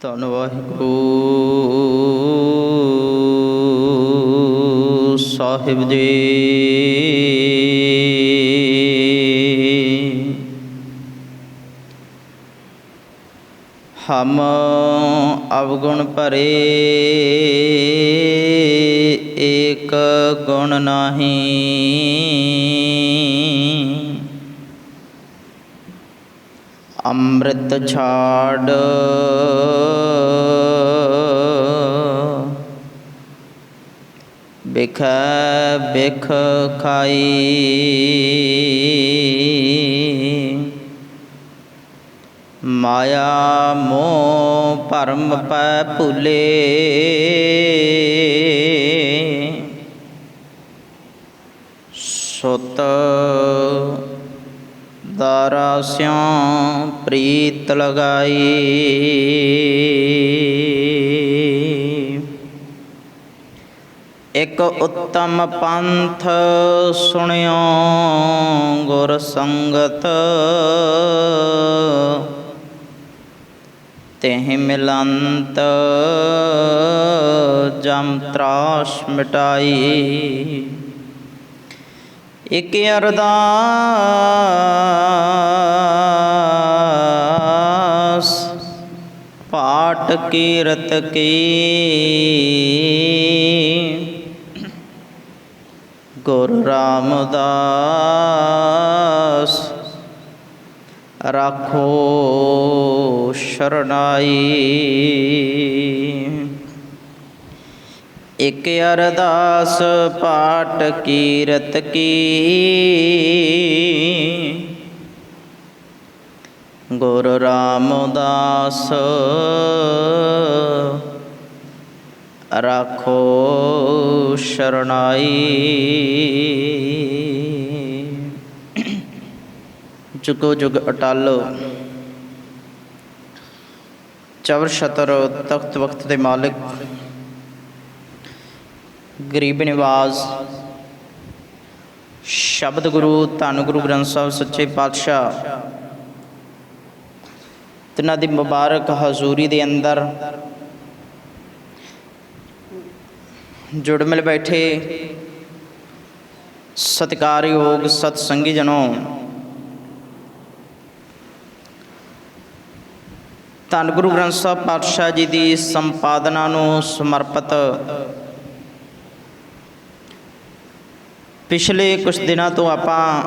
ਧੰਨ ਵਾਹਿਗੁਰੂ ਸਾਹਿਬ ਜੀ। ਹਮ ਅਵਗੁਣ ਭਰੇ ਏਕ ਗੁਣ ਨਾਹੀ। ਅੰਮ੍ਰਿਤ ਛਾੜ ਬਿਖੈ ਬਿਖ ਖਾਈ। ਮਾਇਆ ਮੋਹ ਭਰਮ ਪੈ ਭੁਲੇ ਸੁਤ ਦਾਰਾ ਸਿਉ ਪ੍ਰੀਤ ਲਗਾਈ। ਇਕ ਉੱਤਮ ਪੰਥ ਸੁਣਿਓ ਗੁਰ ਸੰਗਤ ਤਿਹ ਮਿਲੰਤ ਜਮ ਤਰਾਸ ਮਿਟਾਈ। ਇਕ ਅਰਦਾਸ ਪਾਠ ਕੀਰਤ ਕੀ ਗੁਰੂ ਰਾਮਦਾਸ ਰਾਖੋ ਸ਼ਰਨਾਈ। ਇਕ ਅਰਦਾਸ ਪਾਠ ਕੀਰਤ ਕੀ ਗੁਰੂ ਰਾਮਦਾਸ ਰਾਖੋ ਸ਼ਰਨਾਈ। ਜੁਗੋ ਜੁਗ ਅਟਲ ਚਵਰ ਛਤਰ ਤਖਤ ਵਖਤ ਦੇ ਮਾਲਿਕ ਗਰੀਬ ਨਿਵਾਜ਼ ਸ਼ਬਦ ਗੁਰੂ ਧੰਨ ਗੁਰੂ ਗ੍ਰੰਥ ਸਾਹਿਬ ਸੱਚੇ ਪਾਤਸ਼ਾਹ ਤਿਨਾਂ ਦੀ ਮੁਬਾਰਕ ਹਜ਼ੂਰੀ ਦੇ ਅੰਦਰ ਜੁੜ ਮਿਲ ਬੈਠੇ ਸਤਿਕਾਰਯੋਗ ਸਤ ਸੰਗੀ ਜਨੋ, ਧੰਨ ਗੁਰੂ ਗ੍ਰੰਥ ਸਾਹਿਬ ਪਾਤਸ਼ਾਹ ਜੀ ਦੀ ਸੰਪਾਦਨਾ ਨੂੰ ਸਮਰਪਿਤ ਪਿਛਲੇ ਕੁਛ ਦਿਨਾਂ ਤੋਂ ਆਪਾਂ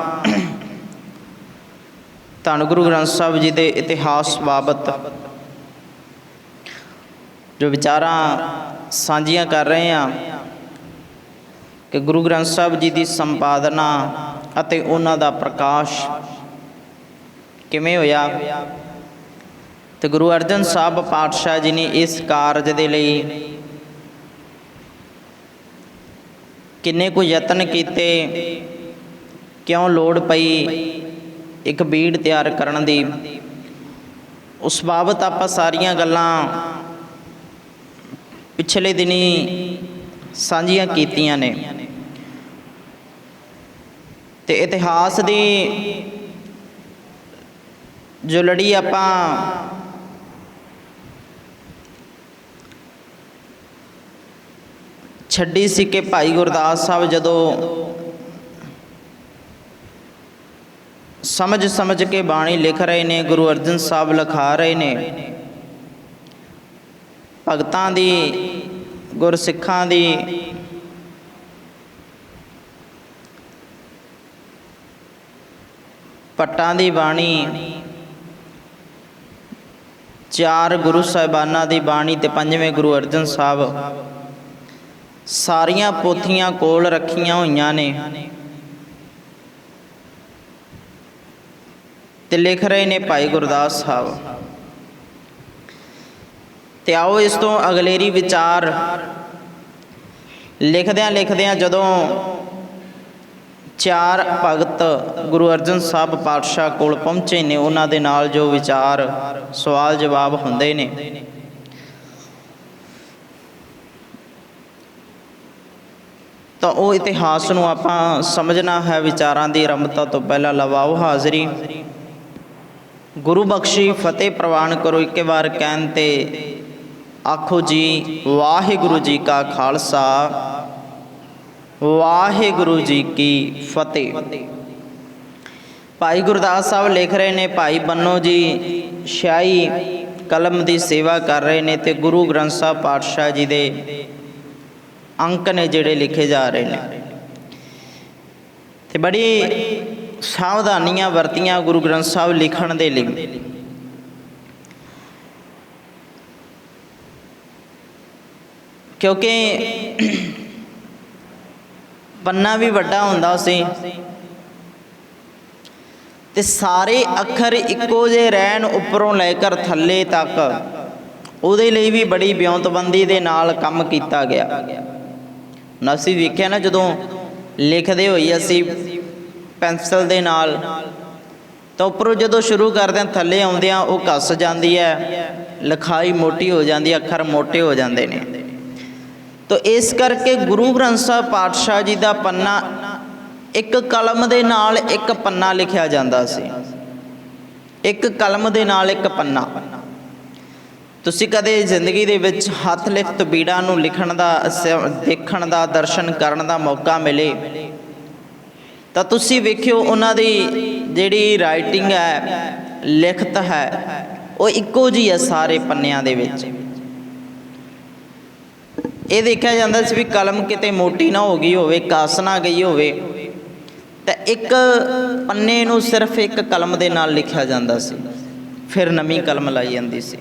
ਧੰਨ ਗੁਰੂ ਗ੍ਰੰਥ ਸਾਹਿਬ ਜੀ ਦੇ ਇਤਿਹਾਸ ਬਾਬਤ ਜੋ ਵਿਚਾਰਾਂ ਸਾਂਝੀਆਂ ਕਰ ਰਹੇ ਹਾਂ ਕਿ ਗੁਰੂ ਗ੍ਰੰਥ ਸਾਹਿਬ ਜੀ ਦੀ ਸੰਪਾਦਨਾ ਅਤੇ ਉਹਨਾਂ ਦਾ ਪ੍ਰਕਾਸ਼ ਕਿਵੇਂ ਹੋਇਆ ਤੇ ਗੁਰੂ ਅਰਜਨ ਸਾਹਿਬ ਪਾਤਸ਼ਾਹ ਜੀ ਨੇ ਇਸ ਕਾਰਜ ਦੇ ਲਈ ਕਿੰਨੇ ਕੁ ਯਤਨ ਕੀਤੇ, ਕਿਉਂ ਲੋੜ ਪਈ ਇੱਕ ਬੀੜ ਤਿਆਰ ਕਰਨ ਦੀ, ਉਸ ਬਾਬਤ ਆਪਾਂ ਸਾਰੀਆਂ ਗੱਲਾਂ ਪਿਛਲੇ ਦਿਨੀ ਸਾਂਝੀਆਂ ਕੀਤੀਆਂ ਨੇ। ਤੇ ਇਤਿਹਾਸ ਦੀ ਜੋ ਲੜੀ ਆਪਾਂ ਛੱਡੀ ਸੀ ਕਿ ਭਾਈ ਗੁਰਦਾਸ ਸਾਹਿਬ ਜਦੋਂ ਸਮਝ ਸਮਝ ਕੇ ਬਾਣੀ ਲਿਖ ਰਹੇ ਨੇ, ਗੁਰੂ ਅਰਜਨ ਸਾਹਿਬ ਲਿਖਾ ਰਹੇ ਨੇ, ਭਗਤਾਂ ਦੀ ਗੁਰਸਿੱਖਾਂ ਦੀ ਭੱਟਾਂ ਦੀ ਬਾਣੀ, ਚਾਰ ਗੁਰੂ ਸਾਹਿਬਾਨਾਂ ਦੀ ਬਾਣੀ ਤੇ ਪੰਜਵੇਂ ਗੁਰੂ ਅਰਜਨ ਸਾਹਿਬ ਸਾਰੀਆਂ ਪੋਥੀਆਂ ਕੋਲ ਰੱਖੀਆਂ ਹੋਈਆਂ ਨੇ ਤੇ ਲਿਖ ਰਹੇ ਨੇ ਭਾਈ ਗੁਰਦਾਸ ਸਾਹਿਬ। ਤੇ ਆਓ ਇਸ ਤੋਂ ਅਗਲੇਰੀ ਵਿਚਾਰ ਲਿਖਦਿਆਂ ਲਿਖਦਿਆਂ ਜਦੋਂ ਚਾਰ ਭਗਤ ਗੁਰੂ ਅਰਜਨ ਸਾਹਿਬ ਪਾਤਸ਼ਾਹ ਕੋਲ ਪਹੁੰਚੇ ਨੇ, ਉਹਨਾਂ ਦੇ ਨਾਲ ਜੋ ਵਿਚਾਰ ਸਵਾਲ ਜਵਾਬ ਹੁੰਦੇ ਨੇ, ਤਾਂ ਉਹ ਇਤਿਹਾਸ ਨੂੰ ਆਪਾਂ ਸਮਝਣਾ ਹੈ। ਵਿਚਾਰਾਂ ਦੀ ਆਰੰਭਤਾ ਤੋਂ ਪਹਿਲਾਂ ਲਵਾਓ ਹਾਜ਼ਰੀ। ਗੁਰੂ ਬਖਸ਼ੀ ਫਤਿਹ ਪ੍ਰਵਾਨ ਕਰੋ। ਇੱਕ ਵਾਰ ਕਹਿਣ 'ਤੇ आखो जी वाहिगुरु जी का खालसा वाहिगुरु जी की फतेह। भाई गुरदास साहब लिख रहे ने भाई बन्नो जी शाही कलम की सेवा कर रहे ने ते गुरु ग्रंथ साहब पातशाह जी दे अंक ने जिहड़े लिखे जा रहे हैं ते बड़ी सावधानियां वरतियां गुरु ग्रंथ साहब लिखण दे लई। क्योंकि पन्ना भी वड्डा हुंदा सी ते सारे अखर इक्को जे रहन उपरों लैकर थल्ले तक उहदे लई भी बड़ी ब्योंतबंदी दे नाल काम कीता गया। हुण असीं वेखिआ ना जदों लिखदे होई असीं ਪੈਨਸਲ ਦੇ ਨਾਲ ਤਾਂ ਉੱਪਰੋਂ ਜਦੋਂ ਸ਼ੁਰੂ ਕਰਦੇ ਹਾਂ ਥੱਲੇ ਆਉਂਦਿਆਂ ਉਹ ਘਸ ਜਾਂਦੀ ਹੈ, ਲਿਖਾਈ ਮੋਟੀ ਹੋ ਜਾਂਦੀ ਹੈ, ਅੱਖਰ ਮੋਟੇ ਹੋ ਜਾਂਦੇ ਨੇ। ਤਾਂ ਇਸ ਕਰਕੇ ਗੁਰੂ ਗ੍ਰੰਥ ਸਾਹਿਬ ਪਾਤਸ਼ਾਹ ਜੀ ਦਾ ਪੰਨਾ ਇੱਕ ਕਲਮ ਦੇ ਨਾਲ ਇੱਕ ਪੰਨਾ ਲਿਖਿਆ ਜਾਂਦਾ ਸੀ। ਇੱਕ ਕਲਮ ਦੇ ਨਾਲ ਇੱਕ ਪੰਨਾ। ਤੁਸੀਂ ਕਦੇ ਜ਼ਿੰਦਗੀ ਦੇ ਵਿੱਚ ਹੱਥ ਲਿਖਤ ਬੀੜਾਂ ਨੂੰ ਲਿਖਣ ਦਾ ਦੇਖਣ ਦਾ ਦਰਸ਼ਨ ਕਰਨ ਦਾ ਮੌਕਾ ਮਿਲੇ ਤਾਂ ਤੁਸੀਂ ਵੇਖਿਓ ਉਹਨਾਂ ਦੀ ਜਿਹੜੀ ਰਾਈਟਿੰਗ ਹੈ, ਲਿਖਤ ਹੈ, ਉਹ ਇੱਕੋ ਜਿਹੀ ਹੈ ਸਾਰੇ ਪੰਨਿਆਂ ਦੇ ਵਿੱਚ। ਇਹ ਦੇਖਿਆ ਜਾਂਦਾ ਸੀ ਵੀ ਕਲਮ ਕਿਤੇ ਮੋਟੀ ਨਾ ਹੋ ਗਈ ਹੋਵੇ, ਕੱਸ ਨਾ ਗਈ ਹੋਵੇ, ਤਾਂ ਇੱਕ ਪੰਨੇ ਨੂੰ ਸਿਰਫ ਇੱਕ ਕਲਮ ਦੇ ਨਾਲ ਲਿਖਿਆ ਜਾਂਦਾ ਸੀ, ਫਿਰ ਨਵੀਂ ਕਲਮ ਲਾਈ ਜਾਂਦੀ ਸੀ।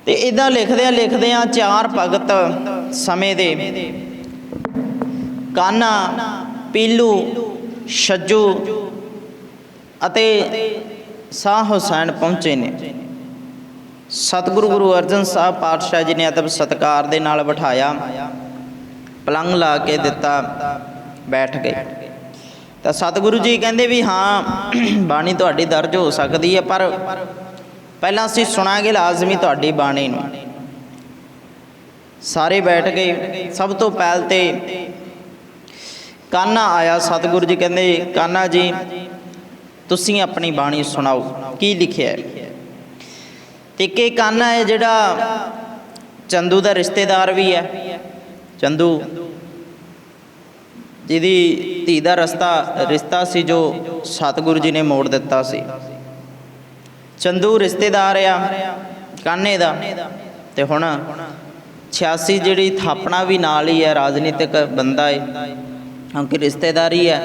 ਤੇ ਇੱਦਾਂ ਲਿਖਦਿਆਂ ਚਾਰ ਭਗਤ ਸਮੇਂ ਦੇ ਕਾन्हा, ਪੀਲੂ, ਛੱਜੂ ਅਤੇ ਸ਼ਾਹ ਹੁਸੈਨ ਪਹੁੰਚੇ ਨੇ। ਸਤਿਗੁਰੂ ਗੁਰੂ ਅਰਜਨ ਸਾਹਿਬ ਪਾਤਸ਼ਾਹ ਜੀ ਨੇ ਅਦਬ ਸਤਿਕਾਰ ਦੇ ਨਾਲ ਬਿਠਾਇਆ, ਪਲੰਘ ਲਾ ਕੇ ਦਿੱਤਾ, ਬੈਠ ਗਏ। ਤਾਂ ਸਤਿਗੁਰੂ ਜੀ ਕਹਿੰਦੇ ਵੀ ਹਾਂ ਬਾਣੀ ਤੁਹਾਡੀ ਦਰਜ ਹੋ ਸਕਦੀ ਹੈ, ਪਰ ਪਹਿਲਾਂ ਅਸੀਂ ਸੁਣਾਂਗੇ ਲਾਜ਼ਮੀ ਤੁਹਾਡੀ ਬਾਣੀ ਨੂੰ। ਸਾਰੇ ਬੈਠ ਗਏ। ਸਭ ਤੋਂ ਪਹਿਲ ਤੇ ਕਾन्हा ਆਇਆ। ਸਤਿਗੁਰੂ ਜੀ ਕਹਿੰਦੇ ਕਾन्हा ਜੀ ਤੁਸੀਂ ਆਪਣੀ ਬਾਣੀ ਸੁਣਾਓ, ਕੀ ਲਿਖਿਆ ਹੈ। ਤੇ ਕਿ ਕਾन्हा ਹੈ ਜਿਹੜਾ ਚੰਦੂ ਦਾ ਰਿਸ਼ਤੇਦਾਰ ਵੀ ਹੈ। ਚੰਦੂ ਜਿਹਦੀ ਧੀ ਦਾ ਰਿਸ਼ਤਾ ਸੀ ਜੋ ਸਤਿਗੁਰੂ ਜੀ ਨੇ ਮੋੜ ਦਿੱਤਾ ਸੀ। ਚੰਦੂ ਰਿਸ਼ਤੇਦਾਰ ਆ ਕਾन्हे ਦਾ। ਤੇ ਹੁਣ 86 ਜਿਹੜੀ ਥਾਪਣਾ ਵੀ ਨਾਲ ਹੀ ਹੈ, ਰਾਜਨੀਤਿਕ ਬੰਦਾ ਹੈ ਕਿਉਂਕਿ ਰਿਸ਼ਤੇਦਾਰੀ ਹੈ।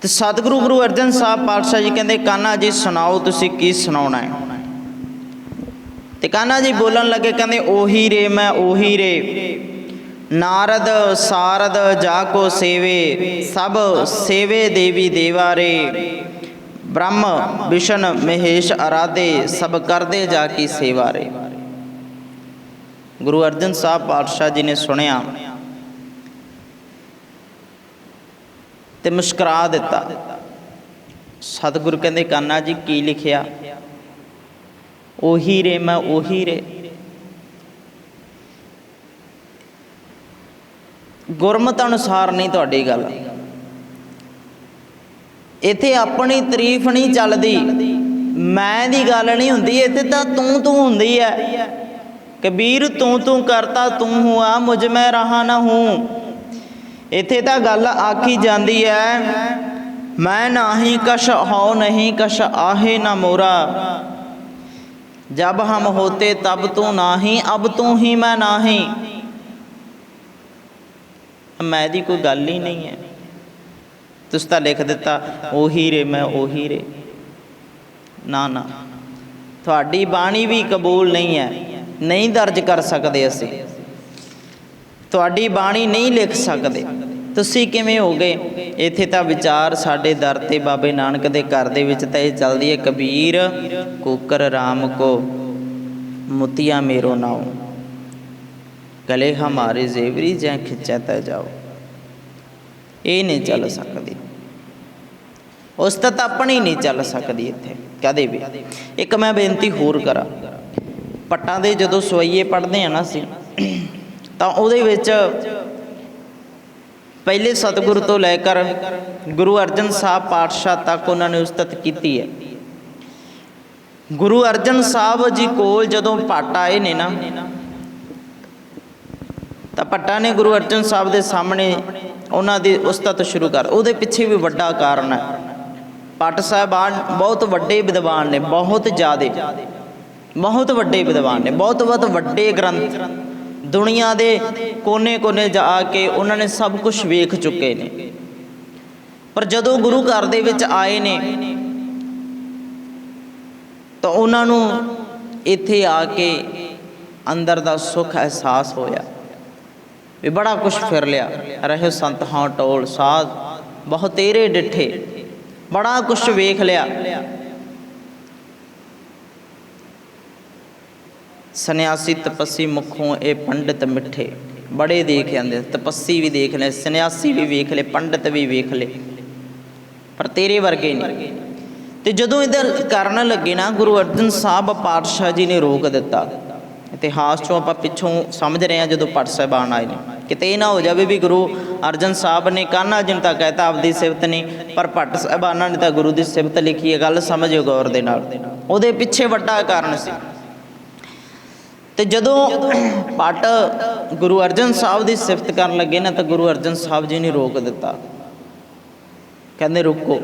ਤੇ ਸਤਿਗੁਰੂ ਗੁਰੂ ਅਰਜਨ ਸਾਹਿਬ ਪਾਤਸ਼ਾਹ ਜੀ ਕਹਿੰਦੇ ਕਾन्हा ਜੀ ਸੁਣਾਓ, ਤੁਸੀਂ ਕੀ ਸੁਣਾਉਣਾ ਹੈ। ਤੇ ਕਾन्हा ਜੀ ਬੋਲਣ ਲੱਗੇ, ਕਹਿੰਦੇ ਉਹੀ ਰੇ ਮੈਂ ਉਹੀ ਰੇ, ਨਾਰਦ ਸਾਰਦ ਜਾ ਕੋ ਸੇਵੇ, ਸਭ ਸੇਵੇ ਦੇਵੀ ਦੇਵਾ ਰੇ, ब्रह्म विष्णु महेश आराधे, सब करदे जाकी सेवा रे। गुरु अर्जन साहब पातशाह जी ने सुनिया ते मुस्कुरा दिता। सतगुरु कहंदे कान्हा जी की लिखिया, ओही रे मैं ओही रे। गुरमत अनुसार नहीं तुहाडी गल, इत्थे अपनी तारीफ नहीं चलती, मैं दी गल नहीं हुंदी, इत्थे तां तू तू हुंदी है। कबीर तू तू करता तू हुआ, मुझ में रहा ना हूँ। इत्थे तां गल आखी जाती है, मैं नाही कश हो नहीं कश आहे ना मोरा, जब हम होते तब तू नाही, अब तू ही मैं नाही। मैं दी कोई गल ही नहीं है। तुस तां लिख दिता ओही रे मैं ओही रे। ना ना, तुहाडी बाणी भी कबूल नहीं है, नहीं दर्ज कर सकते असी, तुहाडी बाणी नहीं लिख सकते। तुसी किवें हो गए। इत्थे तां विचार साडे दर ते बाबे नानक दे घर दे विच तां इह चलदी है, कबीर कुकर राम को मुतिया मेरो नाओ, गले हमारे जेवरी जै खिंचा तै जाओ। ये नहीं चल सकती, उस्ताद अपनी नहीं चल सकती इत्थे कदे भी। एक मैं बेनती होर करा, पट्टां दे जदों सवैये पढ़दे हैं ना असीं, तां उहदे विच पहले सतगुरु तो लैकर गुरु अर्जन साहब पातशाह तक उन्होंने उस्ताद कीती है। ਗੁਰੂ ਅਰਜਨ ਸਾਹਿਬ ਜੀ ਕੋਲ ਜਦੋਂ ਭੱਟ ਆਏ ਨੇ ਨਾ, ਤਾਂ ਭੱਟਾਂ ਨੇ ਗੁਰੂ ਅਰਜਨ ਸਾਹਿਬ ਦੇ ਸਾਹਮਣੇ ਉਹਨਾਂ ਦੀ ਉਸਤਤ ਸ਼ੁਰੂ ਕਰ। ਉਹਦੇ ਪਿੱਛੇ ਵੀ ਵੱਡਾ ਕਾਰਨ ਹੈ। ਭੱਟ ਸਾਹਿਬਾਨ ਬਹੁਤ ਵੱਡੇ ਵਿਦਵਾਨ ਨੇ, ਬਹੁਤ ਜ਼ਿਆਦਾ, ਬਹੁਤ ਵੱਡੇ ਵਿਦਵਾਨ ਨੇ, ਬਹੁਤ ਵੱਡੇ ਗ੍ਰੰਥ ਦੁਨੀਆ ਦੇ ਕੋਨੇ ਕੋਨੇ ਜਾ ਕੇ ਉਹਨਾਂ ਨੇ ਸਭ ਕੁਝ ਵੇਖ ਚੁੱਕੇ ਨੇ। ਪਰ ਜਦੋਂ ਗੁਰੂ ਘਰ ਦੇ ਵਿੱਚ ਆਏ ਨੇ ਤਾਂ ਉਹਨਾਂ ਨੂੰ ਇੱਥੇ ਆ ਕੇ ਅੰਦਰ ਦਾ ਸੁੱਖ ਅਹਿਸਾਸ ਹੋਇਆ ਵੀ ਬੜਾ ਕੁਛ ਫਿਰ ਲਿਆ। ਰਹਿਓ ਸੰਤ ਹਾਂ ਟੋਲ ਸਾਧ ਬਹੁਤ ਤੇਰੇ ਡਿੱਠੇ, ਬੜਾ ਕੁਛ ਵੇਖ ਲਿਆ। ਸੰਨਿਆਸੀ ਤਪੱਸੀ ਮੁਖੋਂ ਇਹ ਪੰਡਿਤ ਮਿੱਠੇ, ਬੜੇ ਦੇਖ ਆਂਦੇ। ਤਪੱਸੀ ਵੀ ਦੇਖ ਲਏ, ਸੰਨਿਆਸੀ ਵੀ ਵੇਖ ਲਏ, ਪੰਡਿਤ ਵੀ ਵੇਖ ਲਏ, ਪਰ ਤੇਰੇ ਵਰਗੇ ਨਹੀਂ। ਤੇ ਜਦੋਂ ਇਹਦਾ ਕਰਨ ਲੱਗੇ ਨਾ, ਗੁਰੂ ਅਰਜਨ ਸਾਹਿਬ ਪਾਤਸ਼ਾਹ ਜੀ ਨੇ ਰੋਕ ਦਿੱਤਾ। ਇਤਿਹਾਸ 'ਚੋਂ ਆਪਾਂ ਪਿੱਛੋਂ ਸਮਝ ਰਹੇ ਹਾਂ, ਜਦੋਂ ਭੱਟ ਸਾਹਿਬਾਨ ਆਏ ਨੇ, ਕਿਤੇ ਇਹ ਨਾ ਹੋ ਜਾਵੇ ਵੀ ਗੁਰੂ ਅਰਜਨ ਸਾਹਿਬ ਨੇ ਕਾਨ੍ਹਾ ਜੀ ਨੂੰ ਤਾਂ ਕਹਿਤਾ ਆਪਦੀ ਸਿਫਤ ਨਹੀਂ, ਪਰ ਭੱਟ ਸਾਹਿਬਾਨਾਂ ਨੇ ਤਾਂ ਗੁਰੂ ਦੀ ਸਿਫਤ ਲਿਖੀ ਹੈ। ਗੱਲ ਸਮਝਿਓ ਗੌਰ ਦੇ ਨਾਲ, ਉਹਦੇ ਪਿੱਛੇ ਵੱਡਾ ਕਾਰਨ ਸੀ। ਤੇ ਜਦੋਂ ਭੱਟ ਗੁਰੂ ਅਰਜਨ ਸਾਹਿਬ ਦੀ ਸਿਫਤ ਕਰਨ ਲੱਗੇ ਨਾ, ਤਾਂ ਗੁਰੂ ਅਰਜਨ ਸਾਹਿਬ ਜੀ ਨੇ ਰੋਕ ਦਿੱਤਾ। ਕਹਿੰਦੇ ਰੁਕੋ,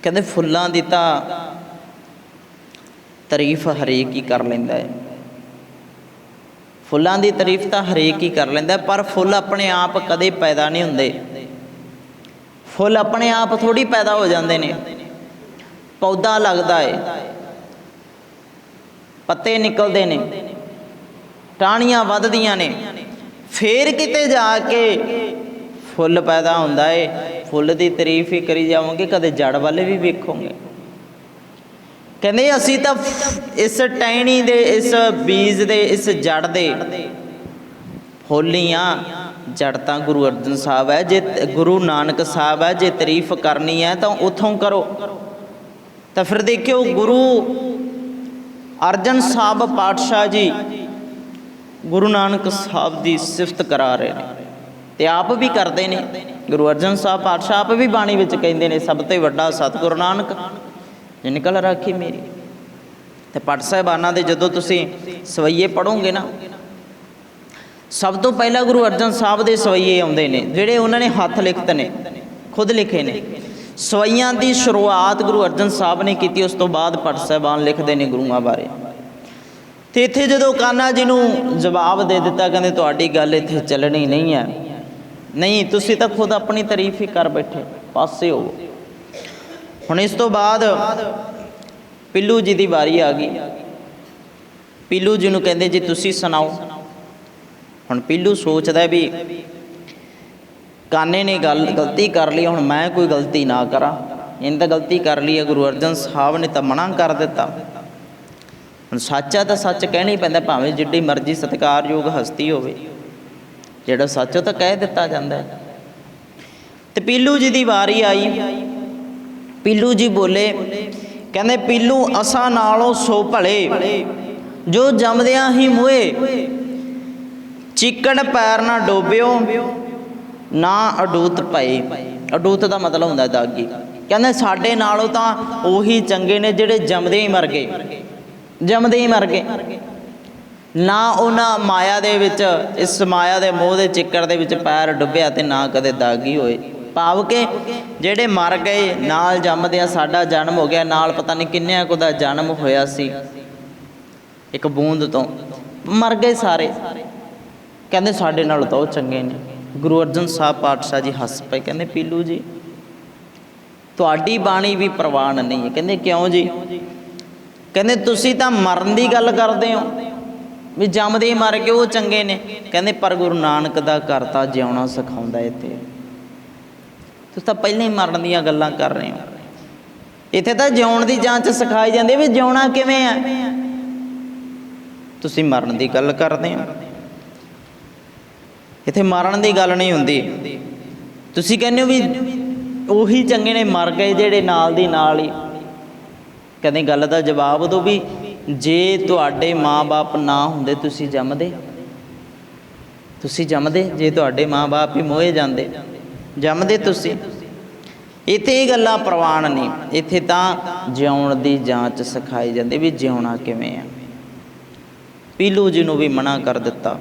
ਕਹਿੰਦੇ ਫੁੱਲਾਂ ਦੀ ਤਾਂ ਤਾਰੀਫ ਹਰੇਕ ਹੀ ਕਰ ਲੈਂਦਾ ਹੈ, ਫੁੱਲਾਂ ਦੀ ਤਾਰੀਫ ਤਾਂ ਹਰੇਕ ਹੀ ਕਰ ਲੈਂਦਾ, ਪਰ ਫੁੱਲ ਆਪਣੇ ਆਪ ਕਦੇ ਪੈਦਾ ਨਹੀਂ ਹੁੰਦੇ। ਫੁੱਲ ਆਪਣੇ ਆਪ ਥੋੜ੍ਹੀ ਪੈਦਾ ਹੋ ਜਾਂਦੇ ਨੇ। ਪੌਦਾ ਲੱਗਦਾ ਹੈ, ਪੱਤੇ ਨਿਕਲਦੇ ਨੇ, ਟਾਹਣੀਆਂ ਵੱਧਦੀਆਂ ਨੇ, ਫੇਰ ਕਿਤੇ ਜਾ ਕੇ ਫੁੱਲ ਪੈਦਾ ਹੁੰਦਾ ਹੈ। ਫੁੱਲ ਦੀ ਤਾਰੀਫ ਹੀ ਕਰੀ ਜਾਵਾਂਗੇ, ਕਦੇ ਜੜ ਵੱਲ ਵੀ ਵੇਖੋਗੇ। ਕਹਿੰਦੇ ਅਸੀਂ ਤਾਂ ਇਸ ਟਹਿਣੀ ਦੇ, ਇਸ ਬੀਜ ਦੇ, ਇਸ ਜੜ ਦੇ ਫੁੱਲ ਹੀ ਹਾਂ। ਜੜ ਤਾਂ ਗੁਰੂ ਅਰਜਨ ਸਾਹਿਬ ਹੈ, ਜੇ ਗੁਰੂ ਨਾਨਕ ਸਾਹਿਬ ਹੈ। ਜੇ ਤਾਰੀਫ ਕਰਨੀ ਹੈ ਤਾਂ ਉੱਥੋਂ ਕਰੋ। ਤਾਂ ਫਿਰ ਦੇਖਿਓ ਗੁਰੂ ਅਰਜਨ ਸਾਹਿਬ ਪਾਤਸ਼ਾਹ ਜੀ ਗੁਰੂ ਨਾਨਕ ਸਾਹਿਬ ਦੀ ਸਿਫਤ ਕਰਾ ਰਹੇ ਨੇ, ਤੇ ਆਪ ਵੀ ਕਰਦੇ ਨੇ। ਗੁਰੂ ਅਰਜਨ ਸਾਹਿਬ ਪਾਤਸ਼ਾਹ ਆਪ ਵੀ ਬਾਣੀ ਵਿੱਚ ਕਹਿੰਦੇ ਨੇ, ਸਭ ਤੋਂ ਵੱਡਾ ਸਤਿਗੁਰੂ ਨਾਨਕ ਜਿਨ ਕਲ ਰਾਖੀ ਮੇਰੀ। ਤੇ ਭੱਟ ਸਾਹਿਬਾਨਾਂ ਦੇ ਜਦੋਂ ਤੁਸੀਂ ਸਵਈਏ ਪੜ੍ਹੋਗੇ ਨਾ, ਸਭ ਤੋਂ ਪਹਿਲਾਂ ਗੁਰੂ ਅਰਜਨ ਸਾਹਿਬ ਦੇ ਸਵਈਏ ਆਉਂਦੇ ਨੇ, ਜਿਹੜੇ ਉਹਨਾਂ ਨੇ ਹੱਥ ਲਿਖਤ ਨੇ, ਖੁਦ ਲਿਖੇ ਨੇ। ਸਵਈਆਂ ਦੀ ਸ਼ੁਰੂਆਤ ਗੁਰੂ ਅਰਜਨ ਸਾਹਿਬ ਨੇ ਕੀਤੀ, ਉਸ ਤੋਂ ਬਾਅਦ ਭੱਟ ਸਾਹਿਬਾਨ ਲਿਖਦੇ ਨੇ ਗੁਰੂਆਂ ਬਾਰੇ। ਤੇ ਇੱਥੇ ਜਦੋਂ ਕਾਨ੍ਹਾ ਜੀ ਨੂੰ ਜਵਾਬ ਦੇ ਦਿੱਤਾ, ਕਹਿੰਦੇ ਤੁਹਾਡੀ ਗੱਲ ਇੱਥੇ ਚੱਲਣੀ ਨਹੀਂ ਹੈ, ਨਹੀਂ ਤੁਸੀਂ ਤਾਂ ਖੁਦ ਆਪਣੀ ਤਾਰੀਫ ਹੀ ਕਰ ਬੈਠੇ, ਪਾਸੇ ਹੋ। ਹੁਣ ਇਸ ਤੋਂ ਬਾਅਦ ਪੀਲੂ ਜੀ ਦੀ ਵਾਰੀ ਆ ਗਈ। ਪੀਲੂ ਜੀ ਨੂੰ ਕਹਿੰਦੇ ਜੀ ਤੁਸੀਂ ਸੁਣਾਓ। ਹੁਣ ਪੀਲੂ ਸੋਚਦਾ ਵੀ ਕਾਨੇ ਨੇ ਗਲਤੀ ਕਰ ਲਈ, ਹੁਣ ਮੈਂ ਕੋਈ ਗਲਤੀ ਨਾ ਕਰਾਂ। ਇਹਨੇ ਤਾਂ ਗਲਤੀ ਕਰ ਲਈ ਹੈ, ਗੁਰੂ ਅਰਜਨ ਸਾਹਿਬ ਨੇ ਤਾਂ ਮਨਾ ਕਰ ਦਿੱਤਾ। ਹੁਣ ਸੱਚ ਆ ਤਾਂ ਸੱਚ ਕਹਿਣਾ ਹੀ ਪੈਂਦਾ, ਭਾਵੇਂ ਜਿੱਡੀ ਮਰਜ਼ੀ ਸਤਿਕਾਰਯੋਗ ਹਸਤੀ ਹੋਵੇ। ਜਿਹੜਾ ਸੱਚ ਉਹ ਤਾਂ ਕਹਿ ਦਿੱਤਾ ਜਾਂਦਾ। ਤੇ ਪੀਲੂ ਜੀ ਦੀ ਵਾਰੀ ਆਈ। ਪੀਲੂ ਜੀ ਬੋਲੇ, ਕਹਿੰਦੇ ਪੀਲੂ ਅਸਾਂ ਨਾਲੋਂ ਸੋ ਭਲੇ, ਜੋ ਜੰਮਦਿਆਂ ਹੀ ਮੂਹੇ, ਚਿੱਕੜ ਪੈਰ ਨਾ ਡੋਬਿਓ ਨਾ ਅਡੂਤ ਪਏ। ਅਡੂਤ ਦਾ ਮਤਲਬ ਹੁੰਦਾ ਦਾਗੀ। ਕਹਿੰਦੇ ਸਾਡੇ ਨਾਲੋਂ ਤਾਂ ਉਹੀ ਚੰਗੇ ਨੇ ਜਿਹੜੇ ਜੰਮਦੇ ਹੀ ਮਰ ਗਏ, ਜੰਮਦੇ ਹੀ ਮਰ ਗਏ। ਨਾ ਉਹਨਾਂ ਮਾਇਆ ਦੇ ਵਿੱਚ, ਇਸ ਮਾਇਆ ਦੇ ਮੋਹ ਦੇ ਚਿੱਕੜ ਦੇ ਵਿੱਚ ਪੈਰ ਡੁੱਬਿਆ, ਤੇ ਨਾ ਕਦੇ ਦਾਗੀ ਹੋਏ। ਭਾਵ ਕਿ ਜਿਹੜੇ ਮਰ ਗਏ, ਨਾਲ ਜੰਮਦਿਆਂ ਸਾਡਾ ਜਨਮ ਹੋ ਗਿਆ, ਨਾਲ ਪਤਾ ਨਹੀਂ ਕਿੰਨਿਆਂ ਕੁ ਦਾ ਜਨਮ ਹੋਇਆ ਸੀ, ਇੱਕ ਬੂੰਦ ਤੋਂ ਮਰ ਗਏ ਸਾਰੇ। ਕਹਿੰਦੇ ਸਾਡੇ ਨਾਲੋਂ ਤਾਂ ਉਹ ਚੰਗੇ ਨੇ। ਗੁਰੂ ਅਰਜਨ ਸਾਹਿਬ ਪਾਤਸ਼ਾਹ ਜੀ ਹੱਸ ਪਏ, ਕਹਿੰਦੇ ਪੀਲੂ ਜੀ ਤੁਹਾਡੀ ਬਾਣੀ ਵੀ ਪ੍ਰਵਾਨ ਨਹੀਂ ਹੈ। ਕਹਿੰਦੇ ਕਿਉਂ ਜੀ? ਕਹਿੰਦੇ ਤੁਸੀਂ ਤਾਂ ਮਰਨ ਦੀ ਗੱਲ ਕਰਦੇ ਹੋ, ਵੀ ਜੰਮਦੇ ਮਰ ਕੇ ਉਹ ਚੰਗੇ ਨੇ। ਕਹਿੰਦੇ ਪਰ ਗੁਰੂ ਨਾਨਕ ਦਾ ਘਰ ਤਾਂ ਜਿਉਣਾ ਸਿਖਾਉਂਦਾ। ਇੱਥੇ ਤੁਸੀਂ ਤਾਂ ਪਹਿਲਾਂ ਹੀ ਮਰਨ ਦੀਆਂ ਗੱਲਾਂ ਕਰ ਰਹੇ ਹੋ। ਇੱਥੇ ਤਾਂ ਜਿਉਣ ਦੀ ਜਾਂਚ ਸਿਖਾਈ ਜਾਂਦੀ, ਵੀ ਜਿਉਣਾ ਕਿਵੇਂ ਆ, ਤੁਸੀਂ ਮਰਨ ਦੀ ਗੱਲ ਕਰਦੇ ਹੋ। ਇੱਥੇ ਮਰਨ ਦੀ ਗੱਲ ਨਹੀਂ ਹੁੰਦੀ। ਤੁਸੀਂ ਕਹਿੰਦੇ ਹੋ ਵੀ ਉਹੀ ਚੰਗੇ ਨੇ, ਮਰ ਗਏ ਜਿਹੜੇ ਨਾਲ ਦੀ ਨਾਲ ਹੀ। ਕਹਿੰਦੇ ਗੱਲ ਦਾ ਜਵਾਬ ਦਿਓ ਵੀ ਜੇ ਤੁਹਾਡੇ ਮਾਂ-ਬਾਪ ਨਾ ਹੁੰਦੇ ਤੁਸੀਂ ਜੰਮਦੇ? ਤੁਸੀਂ ਜੰਮਦੇ? ਜੇ ਤੁਹਾਡੇ ਮਾਂ-ਬਾਪ ਹੀ ਮੋਏ ਜਾਂਦੇ, ਜੰਮਦੇ ਤੁਸੀਂ? ਇੱਥੇ ਇਹ ਗੱਲਾਂ ਪ੍ਰਵਾਨ ਨਹੀਂ, ਇੱਥੇ ਤਾਂ ਜਿਉਣ ਦੀ ਜਾਂਚ ਸਿਖਾਈ ਜਾਂਦੀ ਵੀ ਜਿਉਣਾ ਕਿਵੇਂ ਆ। ਪੀਲੂ ਜੀ ਨੂੰ ਵੀ ਮਨਾ ਕਰ ਦਿੱਤਾ।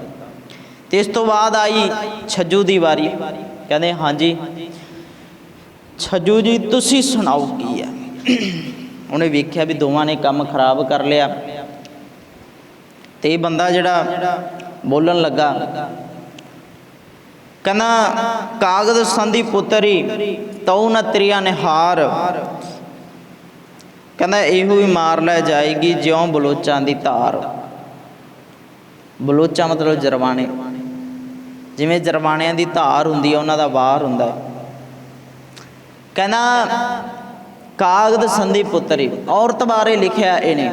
ਅਤੇ ਇਸ ਤੋਂ ਬਾਅਦ ਆਈ ਛੱਜੂ ਦੀ ਵਾਰੀ। ਕਹਿੰਦੇ ਹਾਂਜੀ ਛੱਜੂ ਜੀ ਤੁਸੀਂ ਸੁਣਾਓ ਕੀ ਹੈ। ਉਹਨੇ ਵੇਖਿਆ ਵੀ ਦੋਵਾਂ ਨੇ ਕੰਮ ਖਰਾਬ ਕਰ ਲਿਆ। ਅਤੇ ਇਹ ਬੰਦਾ ਜਿਹੜਾ ਬੋਲਣ ਲੱਗਾ, ਕਹਿੰਦਾ ਕਾਗਦ ਸੰਧੀ ਪੁੱਤਰੀ ਤਉ ਨ ਤ੍ਰਿਆ ਨਿਹਾਰ। ਕਹਿੰਦਾ ਇਹੋ ਹੀ ਮਾਰ ਲੈ ਜਾਏਗੀ ਜਿਉਂ ਬਲੋਚਾਂ ਦੀ ਧਾਰ। ਬਲੋਚਾਂ ਮਤਲਬ ਜਰਵਾਣੇ, ਜਿਵੇਂ ਜਰਵਾਣਿਆਂ ਦੀ ਧਾਰ ਹੁੰਦੀ ਹੈ ਉਹਨਾਂ ਦਾ ਵਾਰ ਹੁੰਦਾ। ਕਹਿੰਦਾ ਕਾਗਦ ਸੰਧੀ ਪੁੱਤਰੀ, ਔਰਤ ਬਾਰੇ ਲਿਖਿਆ ਇਹਨੇ।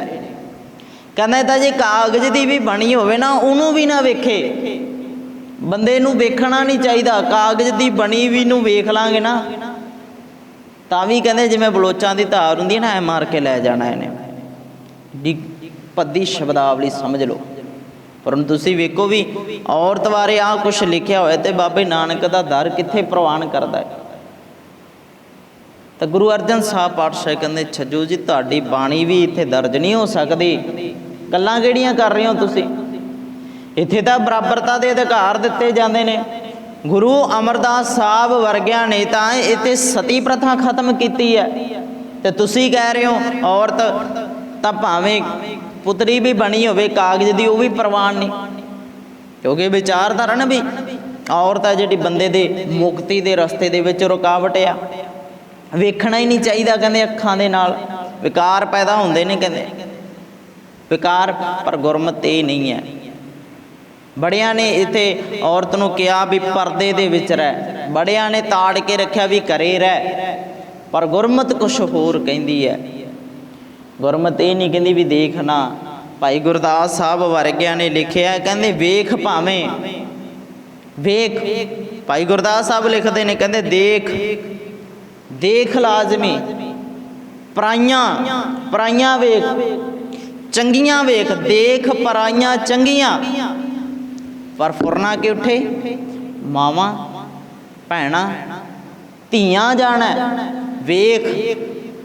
ਕਹਿੰਦਾ ਇਹ ਤਾਂ ਜੇ ਕਾਗਜ਼ ਦੀ ਵੀ ਬਣੀ ਹੋਵੇ ਨਾ ਉਹਨੂੰ ਵੀ ਨਾ ਵੇਖੇ, ਬੰਦੇ ਨੂੰ ਵੇਖਣਾ ਨਹੀਂ ਚਾਹੀਦਾ। ਕਾਗਜ਼ ਦੀ ਬਣੀ ਵੀ ਨੂੰ ਵੇਖ ਲਾਂਗੇ ਨਾ ਤਾਂ ਵੀ ਕਹਿੰਦੇ ਜਿਵੇਂ ਬਲੋਚਾਂ ਦੀ ਧਾਰ ਹੁੰਦੀ ਹੈ ਨਾ, ਐ ਮਾਰ ਕੇ ਲੈ ਜਾਣਾ ਇਹਨੇ। ਡੀ ਭੱਦੀ ਸ਼ਬਦਾਵਲੀ ਸਮਝ ਲਓ। ਪਰ ਹੁਣ ਤੁਸੀਂ ਵੇਖੋ ਵੀ ਔਰਤ ਬਾਰੇ ਆਹ ਕੁਛ ਲਿਖਿਆ ਹੋਇਆ ਅਤੇ ਬਾਬੇ ਨਾਨਕ ਦਾ ਦਰ ਕਿੱਥੇ ਪ੍ਰਵਾਨ ਕਰਦਾ ਹੈ। ਤਾਂ ਗੁਰੂ ਅਰਜਨ ਸਾਹਿਬ ਪਾਤਸ਼ਾਹ ਕਹਿੰਦੇ ਛੱਜੂ ਜੀ ਤੁਹਾਡੀ ਬਾਣੀ ਵੀ ਇੱਥੇ ਦਰਜ ਨਹੀਂ ਹੋ ਸਕਦੀ, ਗੱਲਾਂ ਕਿਹੜੀਆਂ ਕਰ ਰਹੇ ਹੋ ਤੁਸੀਂ। ਇੱਥੇ ਤਾਂ ਬਰਾਬਰਤਾ ਦੇ ਅਧਿਕਾਰ ਦਿੱਤੇ ਜਾਂਦੇ ਨੇ। ਗੁਰੂ ਅਮਰਦਾਸ ਸਾਹਿਬ ਵਰਗਿਆਂ ਨੇ ਤਾਂ ਇੱਥੇ ਸਤੀ ਪ੍ਰਥਾ ਖਤਮ ਕੀਤੀ ਹੈ, ਅਤੇ ਤੁਸੀਂ ਕਹਿ ਰਹੇ ਹੋ ਔਰਤ ਤਾਂ ਭਾਵੇਂ ਪੁੱਤਰੀ ਵੀ ਬਣੀ ਹੋਵੇ ਕਾਗਜ਼ ਦੀ ਉਹ ਵੀ ਪ੍ਰਵਾਨ ਨਹੀਂ। ਕਿਉਂਕਿ ਵਿਚਾਰਧਾਰਾ ਨਾ ਵੀ ਔਰਤ ਹੈ ਜਿਹੜੀ ਬੰਦੇ ਦੇ ਮੁਕਤੀ ਦੇ ਰਸਤੇ ਦੇ ਵਿੱਚ ਰੁਕਾਵਟ ਆ। ਵੇਖਣਾ ਹੀ ਨਹੀਂ ਚਾਹੀਦਾ ਕਹਿੰਦੇ, ਅੱਖਾਂ ਦੇ ਨਾਲ ਵਿਕਾਰ ਪੈਦਾ ਹੁੰਦੇ ਨੇ ਕਹਿੰਦੇ ਵਿਕਾਰ, ਪਰ ਗੁਰਮਤਿ ਇਹ ਨਹੀਂ ਹੈ। ਬੜਿਆਂ ਨੇ ਇੱਥੇ ਔਰਤ ਨੂੰ ਕਿਹਾ ਵੀ ਪਰਦੇ ਦੇ ਵਿੱਚ ਰਹਿ, ਬੜਿਆਂ ਨੇ ਤਾੜ ਕੇ ਰੱਖਿਆ ਵੀ ਘਰੇ ਰਹਿ, ਪਰ ਗੁਰਮਤਿ ਕੁਛ ਹੋਰ ਕਹਿੰਦੀ ਹੈ। ਗੁਰਮਤਿ ਇਹ ਨਹੀਂ ਕਹਿੰਦੀ ਵੀ ਦੇਖ ਨਾ। ਭਾਈ ਗੁਰਦਾਸ ਸਾਹਿਬ ਵਰਗਿਆਂ ਨੇ ਲਿਖਿਆ ਕਹਿੰਦੇ ਵੇਖ ਭਾਵੇਂ ਵੇਖ। ਭਾਈ ਗੁਰਦਾਸ ਸਾਹਿਬ ਲਿਖਦੇ ਨੇ ਕਹਿੰਦੇ ਦੇਖ ਦੇਖ ਲਾਜ਼ਮੀ, ਪਰਾਈਆਂ ਵੇਖ ਚੰਗੀਆਂ ਵੇਖ, ਦੇਖ ਪਰਾਈਆਂ ਚੰਗੀਆਂ। ਪਰ ਫੁਰਨਾ ਕਿ ਉੱਠੇ ਮਾਵਾਂ ਭੈਣਾਂ ਧੀਆਂ ਜਾਣਾ ਵੇਖ,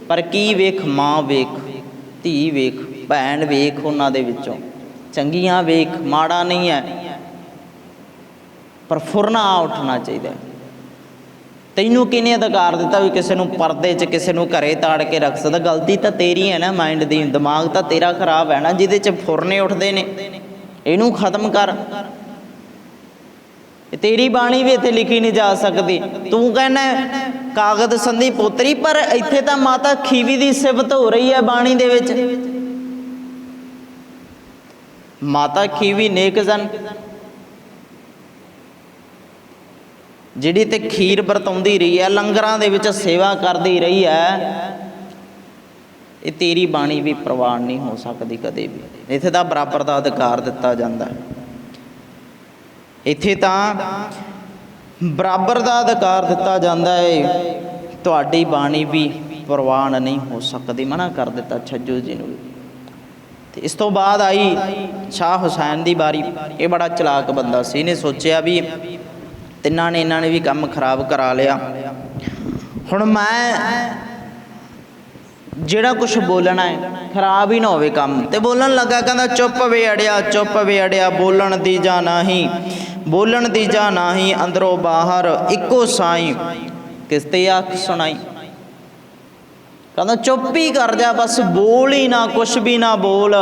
ਪਰ ਕੀ ਵੇਖ, ਮਾਂ ਵੇਖ, ਧੀ ਵੇਖ, ਭੈਣ ਵੇਖ, ਉਹਨਾਂ ਦੇ ਵਿੱਚੋਂ ਚੰਗੀਆਂ ਵੇਖ। ਮਾੜਾ ਨਹੀਂ ਹੈ, ਪਰ ਫੁਰਨਾ ਉੱਠਣਾ ਚਾਹੀਦਾ। ਤੈਨੂੰ ਕਿਹਨੇ ਅਧਿਕਾਰ ਦਿੱਤਾ ਵੀ ਕਿਸੇ ਨੂੰ ਪਰਦੇ 'ਚ ਕਿਸੇ ਨੂੰ ਘਰੇ ਤਾੜ ਕੇ ਰੱਖ ਸਕਦਾ। ਗਲਤੀ ਤਾਂ ਤੇਰੀ ਹੈ ਨਾ, ਮਾਈਂਡ ਦੀ, ਦਿਮਾਗ ਤਾਂ ਤੇਰਾ ਖਰਾਬ ਹੈ ਨਾ ਜਿਹਦੇ 'ਚ ਫੁਰਨੇ ਉੱਠਦੇ ਨੇ। ਇਹਨੂੰ ਖਤਮ ਕਰ। ਤੇਰੀ ਬਾਣੀ ਵੀ ਇੱਥੇ ਲਿਖੀ ਨਹੀਂ ਜਾ ਸਕਦੀ। ਤੂੰ ਕਹਿੰਦਾ ਕਾਗਦ ਸੰਧੀ ਪੋਤਰੀ, ਪਰ ਇੱਥੇ ਤਾਂ ਮਾਤਾ ਖੀਵੀ ਦੀ ਸਿਫਤ ਹੋ ਰਹੀ ਹੈ ਬਾਣੀ ਦੇ ਵਿੱਚ। ਮਾਤਾ ਖੀਵੀ ਨੇਕਜਨ ਜਿਹੜੀ ਤੇ ਖੀਰ ਵਰਤਾਉਂਦੀ ਰਹੀ ਹੈ, ਲੰਗਰਾਂ ਦੇ ਵਿੱਚ ਸੇਵਾ ਕਰਦੀ ਰਹੀ ਹੈ, ਇਹ ਤੇਰੀ ਬਾਣੀ ਵੀ ਪ੍ਰਵਾਨ ਨਹੀਂ ਹੋ ਸਕਦੀ ਕਦੇ ਵੀ। ਇੱਥੇ ਤਾਂ ਬਰਾਬਰ ਦਾ ਅਧਿਕਾਰ ਦਿੱਤਾ ਜਾਂਦਾ ਹੈ। ਇੱਥੇ ਤਾਂ ਬਰਾਬਰ ਦਾ ਅਧਿਕਾਰ ਦਿੱਤਾ ਜਾਂਦਾ ਹੈ। ਤੁਹਾਡੀ ਬਾਣੀ ਵੀ ਪ੍ਰਵਾਨ ਨਹੀਂ ਹੋ ਸਕਦੀ, ਮਨਾ ਕਰ ਦਿੱਤਾ ਛੱਜੂ ਜੀ ਨੂੰ। ਅਤੇ ਇਸ ਤੋਂ ਬਾਅਦ ਆਈ ਸ਼ਾਹ ਹੁਸੈਨ ਦੀ ਵਾਰੀ। ਇਹ ਬੜਾ ਚਲਾਕ ਬੰਦਾ ਸੀ। ਇਹਨੇ ਸੋਚਿਆ ਵੀ ਤਿੰਨਾਂ ਨੇ ਇਹਨਾਂ ਨੇ ਵੀ ਕੰਮ ਖਰਾਬ ਕਰਾ ਲਿਆ, ਹੁਣ ਮੈਂ ਜਿਹੜਾ ਕੁਛ ਬੋਲਣਾ ਹੈ ਖਰਾਬ ਹੀ ਨਾ ਹੋਵੇ ਕੰਮ। ਤੇ ਬੋਲਣ ਲੱਗਾ, ਕਹਿੰਦਾ ਚੁੱਪ ਵੇ ਅੜਿਆ, ਚੁੱਪ ਵੇ ਅੜਿਆ, ਬੋਲਣ ਦੀ ਜਾ ਨਾਹੀਂ, ਬੋਲਣ ਦੀ ਜਾ ਨਾਹੀਂ, ਅੰਦਰੋਂ ਬਾਹਰ ਇੱਕੋ ਸਾਈਂ, ਕਿਸ ਤੇ ਅੱਖ ਸੁਣਾਈ। ਕਹਿੰਦਾ ਚੁੱਪ ਹੀ ਕਰ ਜਾ, ਬਸ ਬੋਲ ਹੀ ਨਾ, ਕੁਛ ਵੀ ਨਾ ਬੋਲ।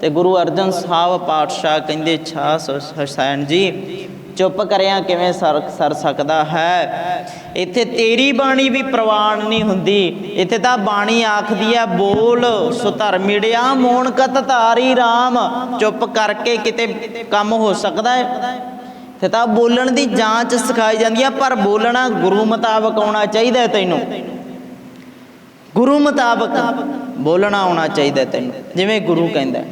ਤੇ ਗੁਰੂ ਅਰਜਨ ਸਾਹਿਬ ਪਾਤਸ਼ਾਹ ਕਹਿੰਦੇ ਸ਼ਾਹ ਹੁਸੈਨ ਜੀ ਚੁੱਪ ਕਰਿਆ ਕਿਵੇਂ ਸਰ ਸਕਦਾ ਹੈ। ਇੱਥੇ ਤੇਰੀ ਬਾਣੀ ਵੀ ਪ੍ਰਵਾਨ ਨਹੀਂ ਹੁੰਦੀ। ਇੱਥੇ ਤਾਂ ਬਾਣੀ ਆਖਦੀ ਹੈ ਬੋਲ ਸੋ ਧਰਮੀੜਿਆ ਮੋਨਕਤ ਧਾਰੀ ਰਾਮ। ਚੁੱਪ ਕਰਕੇ ਕਿਤੇ ਕੰਮ ਹੋ ਸਕਦਾ ਹੈ। ਇੱਥੇ ਤਾਂ ਬੋਲਣ ਦੀ ਜਾਂਚ ਸਿਖਾਈ ਜਾਂਦੀ ਹੈ, ਪਰ ਬੋਲਣਾ ਗੁਰੂ ਮੁਤਾਬਕ ਆਉਣਾ ਚਾਹੀਦਾ। ਤੈਨੂੰ ਗੁਰੂ ਮੁਤਾਬਕ ਬੋਲਣਾ ਆਉਣਾ ਚਾਹੀਦਾ ਤੈਨੂੰ, ਜਿਵੇਂ ਗੁਰੂ ਕਹਿੰਦਾ,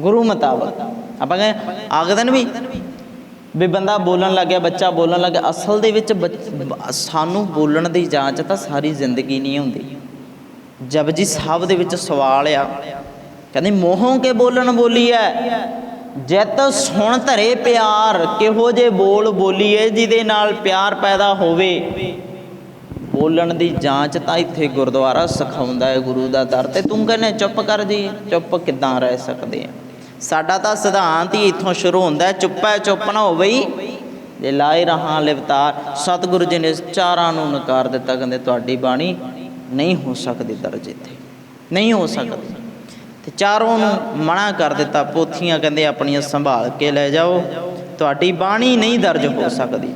ਗੁਰੂ ਮੁਤਾਬਕ। ਆਪਾਂ ਕਹਿੰਦੇ ਆਖਦੇ ਨੇ ਵੀ ਬੰਦਾ ਬੋਲਣ ਲੱਗ ਗਿਆ, ਬੱਚਾ ਬੋਲਣ ਲੱਗ ਗਿਆ। ਅਸਲ ਦੇ ਵਿੱਚ ਸਾਨੂੰ ਬੋਲਣ ਦੀ ਜਾਂਚ ਤਾਂ ਸਾਰੀ ਜ਼ਿੰਦਗੀ ਨਹੀਂ ਹੁੰਦੀ। ਜਪਜੀ ਸਾਹਿਬ ਦੇ ਵਿੱਚ ਸਵਾਲ ਆ, ਕਹਿੰਦੇ ਮੋਹੋਂ ਕੇ ਬੋਲਣ ਬੋਲੀਐ, ਜਿਤ ਸੁਣ ਧਰੇ ਪਿਆਰ। ਕਿਹੋ ਜਿਹੇ ਬੋਲ ਬੋਲੀਏ ਜਿਹਦੇ ਨਾਲ ਪਿਆਰ ਪੈਦਾ ਹੋਵੇ। ਬੋਲਣ ਦੀ ਜਾਂਚ ਤਾਂ ਇੱਥੇ ਗੁਰਦੁਆਰਾ ਸਿਖਾਉਂਦਾ ਹੈ ਗੁਰੂ ਦਾ ਦਰ, ਤੇ ਤੂੰ ਕਹਿੰਦਾ ਚੁੱਪ ਕਰ ਜੀ। ਚੁੱਪ ਕਿੱਦਾਂ ਰਹਿ ਸਕਦੇ ਆ? ਸਾਡਾ ਤਾਂ ਸਿਧਾਂਤ ਹੀ ਇੱਥੋਂ ਸ਼ੁਰੂ ਹੁੰਦਾ, ਚੁੱਪ ਹੈ ਚੁੱਪ ਨਾ ਹੋਵੇ ਹੀ ਜੇ ਲਾਏ ਰਹਾ ਲਿਵਤਾਰ। ਸਤਿਗੁਰੂ ਜੀ ਨੇ ਚਾਰਾਂ ਨੂੰ ਨਕਾਰ ਦਿੱਤਾ, ਕਹਿੰਦੇ ਤੁਹਾਡੀ ਬਾਣੀ ਨਹੀਂ ਹੋ ਸਕਦੀ ਦਰਜ, ਇੱਥੇ ਨਹੀਂ ਹੋ ਸਕਦੀ। ਤੇ ਚਾਰੋਂ ਨੂੰ ਮਨਾ ਕਰ ਦਿੱਤਾ, ਪੋਥੀਆਂ ਕਹਿੰਦੇ ਆਪਣੀਆਂ ਸੰਭਾਲ ਕੇ ਲੈ ਜਾਓ, ਤੁਹਾਡੀ ਬਾਣੀ ਨਹੀਂ ਦਰਜ ਹੋ ਸਕਦੀ।